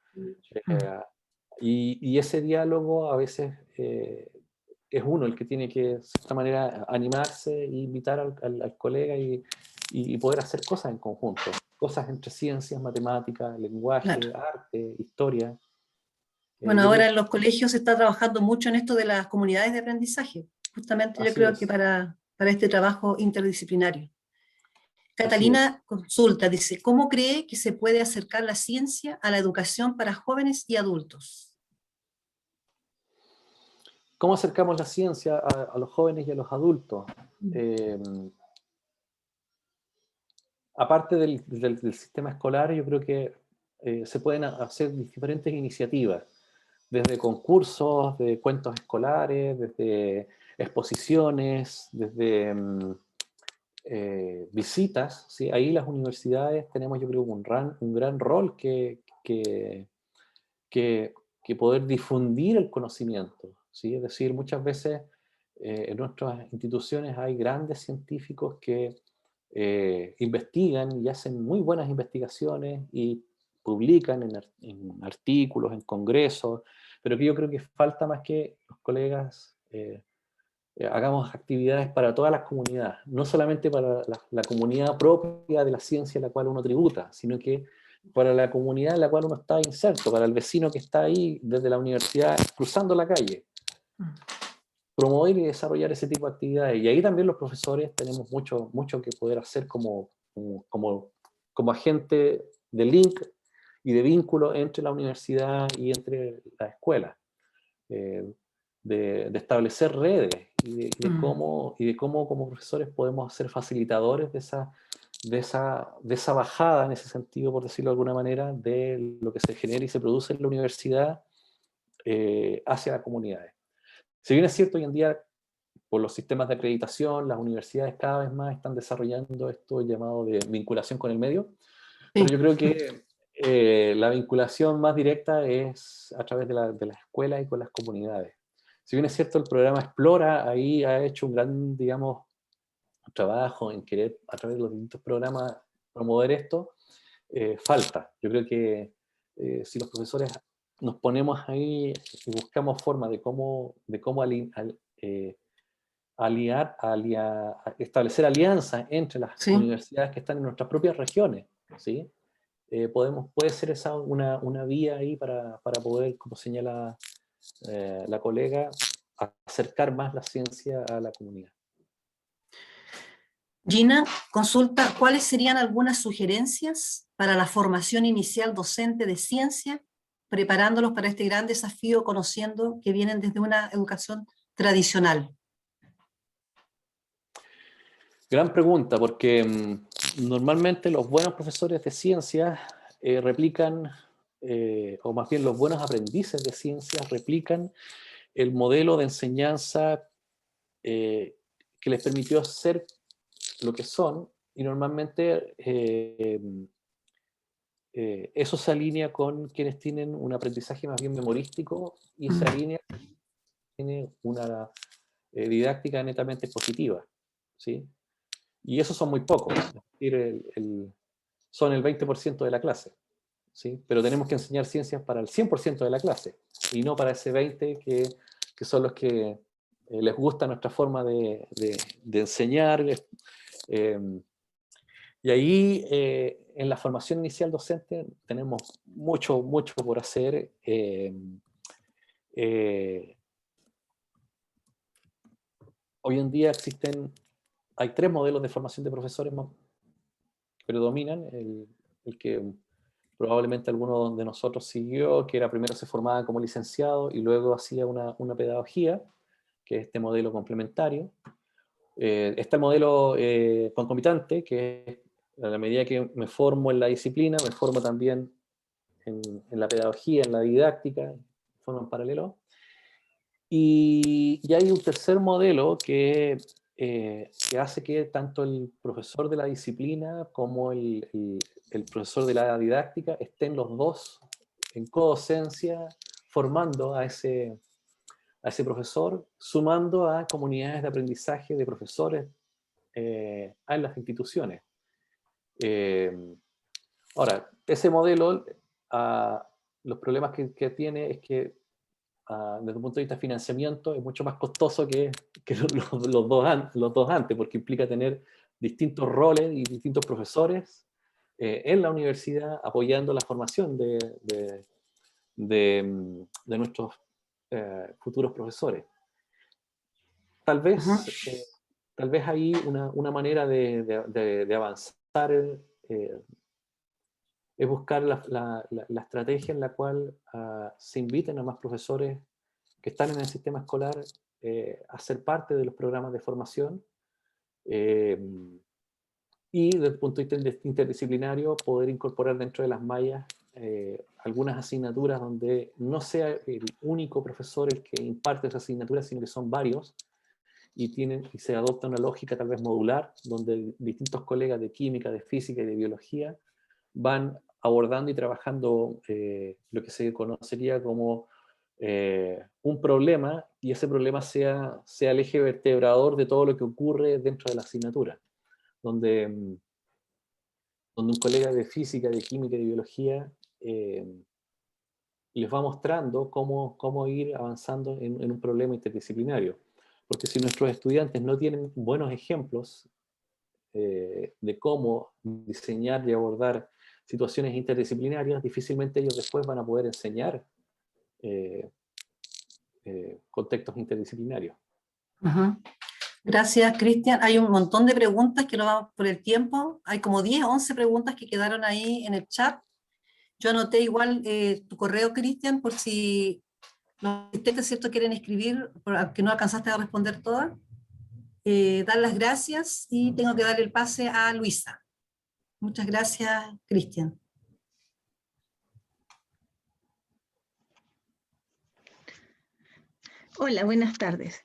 Speaker 2: Y ese diálogo a veces es uno el que tiene que, de cierta manera, animarse e invitar al colega y poder hacer cosas en conjunto. Cosas entre ciencias, matemáticas, lenguaje,
Speaker 1: Claro.
Speaker 2: arte, historia.
Speaker 1: Bueno,
Speaker 2: Yo creo
Speaker 1: ahora
Speaker 2: que
Speaker 1: en los colegios se está trabajando mucho en esto de las comunidades de aprendizaje, justamente yo
Speaker 2: así
Speaker 1: creo que
Speaker 2: es,
Speaker 1: para este trabajo interdisciplinario.
Speaker 2: así es.
Speaker 1: Catalina consulta, dice, ¿cómo cree que se puede acercar la ciencia a la educación para jóvenes y adultos?
Speaker 2: ¿Cómo acercamos la ciencia a los jóvenes y a los adultos? Aparte del sistema escolar, yo creo que se pueden hacer diferentes iniciativas, desde concursos de cuentos escolares, desde exposiciones, desde visitas, ¿sí? Ahí las universidades tenemos, yo creo, un gran rol que, que poder difundir el conocimiento, ¿sí? Es decir, muchas veces en nuestras instituciones hay grandes científicos que investigan y hacen muy buenas investigaciones y publican en artículos, en congresos, pero que yo creo que falta más que los colegas hagamos actividades para todas las comunidades, no solamente para la comunidad propia de la ciencia a la cual uno tributa, sino que para la comunidad en la cual uno está inserto, para el vecino que está ahí desde la universidad cruzando la calle. Promover y desarrollar ese tipo de actividades. Y ahí también los profesores tenemos mucho que poder hacer como agente de link y de vínculo entre la universidad y entre la escuela. De establecer redes y de cómo como profesores podemos ser facilitadores de esa bajada, en ese sentido, por decirlo de alguna manera, de lo que se genera y se produce en la universidad hacia las comunidades. Si bien es cierto, hoy en día, por los sistemas de acreditación, las universidades cada vez más están desarrollando esto llamado de vinculación con el medio, pero yo
Speaker 1: Sí.
Speaker 2: creo que la vinculación más directa es a través de la escuela y con las comunidades. Si bien es cierto, el programa Explora ahí ha hecho un gran, digamos, trabajo en querer, a través de los distintos programas, promover esto, falta. Yo creo que si los profesores nos ponemos ahí y buscamos formas de cómo establecer alianzas entre las
Speaker 1: Sí.
Speaker 2: universidades que están en nuestras propias regiones, ¿sí? Puede ser esa una vía ahí para poder, como señala la colega, acercar más la ciencia a la comunidad.
Speaker 1: Gina consulta, ¿cuáles serían algunas sugerencias para la formación inicial docente de ciencia, preparándolos para este gran desafío, conociendo que vienen desde una educación tradicional?
Speaker 2: Gran pregunta, porque normalmente los buenos profesores de ciencias replican, o más bien los buenos aprendices de ciencias replican el modelo de enseñanza que les permitió ser lo que son, y normalmente eso se alinea con quienes tienen un aprendizaje más bien memorístico y se alinea tiene una didáctica netamente positiva, ¿sí? Y esos son muy pocos, es decir, son el 20% de la clase, ¿sí? Pero tenemos que enseñar ciencias para el 100% de la clase, y no para ese 20% que son los que les gusta nuestra forma de enseñar. Y ahí, en la formación inicial docente, tenemos mucho por hacer. Hoy en día hay 3 modelos de formación de profesores que predominan. El que probablemente alguno de nosotros siguió, que era primero se formaba como licenciado y luego hacía una pedagogía, que es este modelo complementario. Está el modelo concomitante, que es a la medida que me formo en la disciplina, me formo también en la pedagogía, en la didáctica, forma en paralelo. Y hay un tercer modelo que hace que tanto el profesor de la disciplina como el profesor de la didáctica estén los dos en codocencia, formando a ese profesor, sumando a comunidades de aprendizaje de profesores en las instituciones. Ahora, ese modelo, los problemas que tiene es que desde un punto de vista de financiamiento es mucho más costoso que los dos antes, porque implica tener distintos roles y distintos profesores en la universidad apoyando la formación de nuestros futuros profesores. Tal vez hay una manera de avanzar es buscar la estrategia en la cual se inviten a más profesores que están en el sistema escolar a ser parte de los programas de formación y desde el punto de vista interdisciplinario poder incorporar dentro de las mallas algunas asignaturas donde no sea el único profesor el que imparte esas asignaturas, sino que son varios y se adopta una lógica tal vez modular, donde distintos colegas de química, de física y de biología van abordando y trabajando lo que se conocería como un problema, y ese problema sea el eje vertebrador de todo lo que ocurre dentro de la asignatura, donde un colega de física, de química y de biología les va mostrando cómo ir avanzando en un problema interdisciplinario. Porque si nuestros estudiantes no tienen buenos ejemplos de cómo diseñar y abordar situaciones interdisciplinarias, difícilmente ellos después van a poder enseñar contextos interdisciplinarios.
Speaker 1: Gracias, Cristian. Hay un montón de preguntas que no vamos por el tiempo. Hay como 10, 11 preguntas que quedaron ahí en el chat. Yo anoté igual tu correo, Cristian, por si los asistentes, ¿cierto?, quieren escribir, porque no alcanzaste a responder todas. Dar las gracias y tengo que dar el pase a Luisa. Muchas gracias, Cristian.
Speaker 3: Hola, buenas tardes.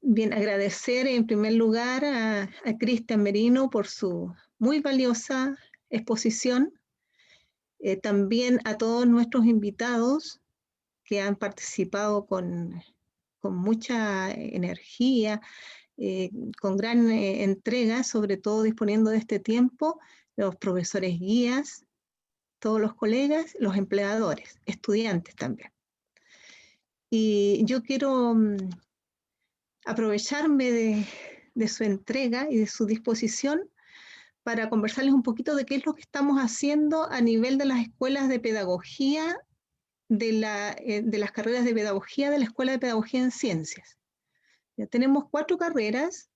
Speaker 3: Bien, agradecer en primer lugar a Cristian Merino por su muy valiosa exposición. También a todos nuestros invitados que han participado con mucha energía, con gran entrega, sobre todo disponiendo de este tiempo, los profesores guías, todos los colegas, los empleadores, estudiantes también. Y yo quiero aprovecharme de su entrega y de su disposición para conversarles un poquito de qué es lo que estamos haciendo a nivel de las escuelas de pedagogía, de las carreras de pedagogía de la Escuela de Pedagogía en Ciencias. Ya tenemos 4 carreras,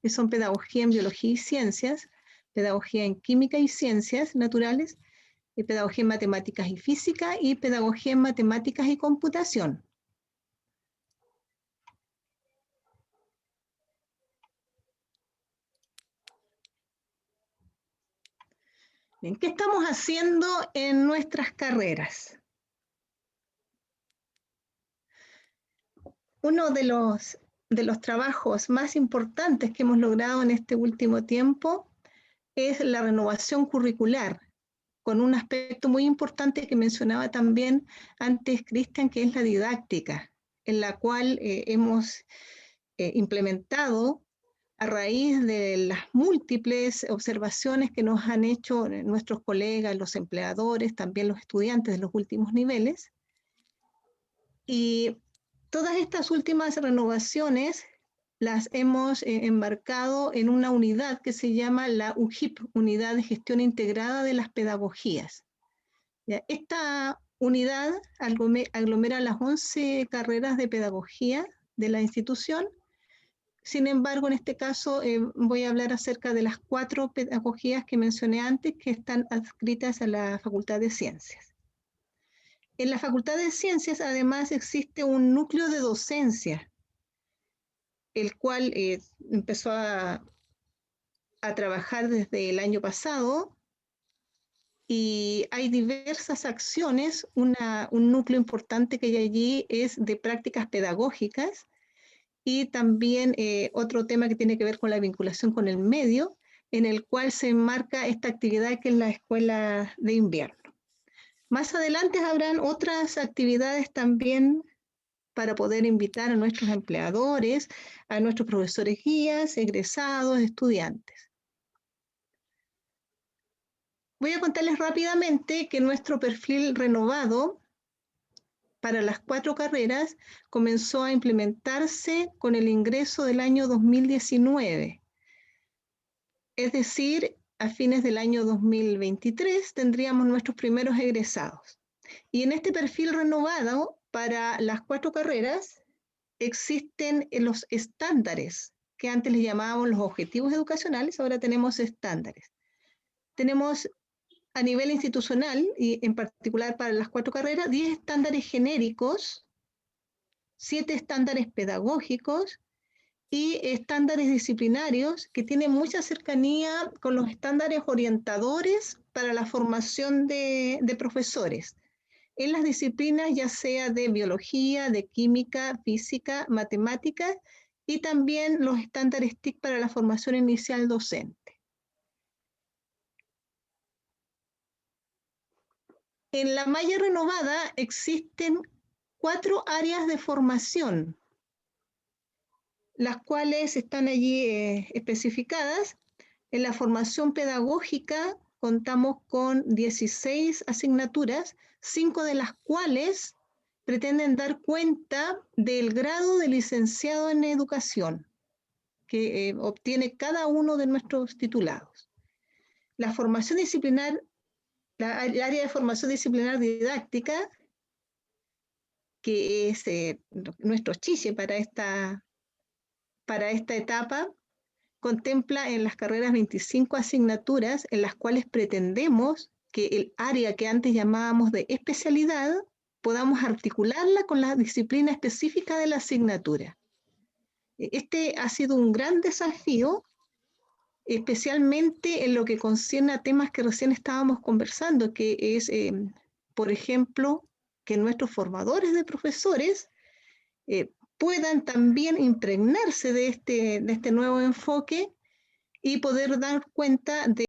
Speaker 3: que son pedagogía en biología y ciencias, pedagogía en química y ciencias naturales, pedagogía en matemáticas y física, y pedagogía en matemáticas y computación. Bien, ¿qué estamos haciendo en nuestras carreras? Uno de los trabajos más importantes que hemos logrado en este último tiempo es la renovación curricular, con un aspecto muy importante que mencionaba también antes Cristian, que es la didáctica, en la cual hemos implementado a raíz de las múltiples observaciones que nos han hecho nuestros colegas, los empleadores, también los estudiantes de los últimos niveles. Y todas estas últimas renovaciones las hemos embarcado en una unidad que se llama la UGIP, Unidad de Gestión Integrada de las Pedagogías. ¿Ya? Esta unidad aglomera las 11 carreras de pedagogía de la institución. Sin embargo, en este caso voy a hablar acerca de las 4 pedagogías que mencioné antes, que están adscritas a la Facultad de Ciencias. En la Facultad de Ciencias, además, existe un núcleo de docencia el cual empezó a trabajar desde el año pasado, y hay diversas acciones. Un núcleo importante que hay allí es de prácticas pedagógicas, y también otro tema que tiene que ver con la vinculación con el medio, en el cual se enmarca esta actividad que es la escuela de invierno. Más adelante habrán otras actividades también para poder invitar a nuestros empleadores, a nuestros profesores guías, egresados, estudiantes. Voy a contarles rápidamente que nuestro perfil renovado para las 4 carreras comenzó a implementarse con el ingreso del año 2019. Es decir, a fines del año 2023 tendríamos nuestros primeros egresados. Y en este perfil renovado para las 4 carreras existen los estándares, que antes les llamábamos los objetivos educacionales, ahora tenemos estándares. Tenemos a nivel institucional, y en particular para las 4 carreras, 10 estándares genéricos, 7 estándares pedagógicos y estándares disciplinarios que tienen mucha cercanía con los estándares orientadores para la formación de profesores en las disciplinas, ya sea de biología, de química, física, matemáticas, y también los estándares TIC para la formación inicial docente. En la malla renovada existen 4 áreas de formación, las cuales están allí especificadas. En la formación pedagógica contamos con 16 asignaturas, 5 de las cuales pretenden dar cuenta del grado de licenciado en educación que obtiene cada uno de nuestros titulados. La formación disciplinar, el área de formación disciplinar didáctica, que es nuestro chiche para esta etapa, contempla en las carreras 25 asignaturas en las cuales pretendemos que el área que antes llamábamos de especialidad podamos articularla con la disciplina específica de la asignatura. Este ha sido un gran desafío, especialmente en lo que concierne a temas que recién estábamos conversando, que es, por ejemplo, que nuestros formadores de profesores puedan también impregnarse de este nuevo enfoque y poder dar cuenta de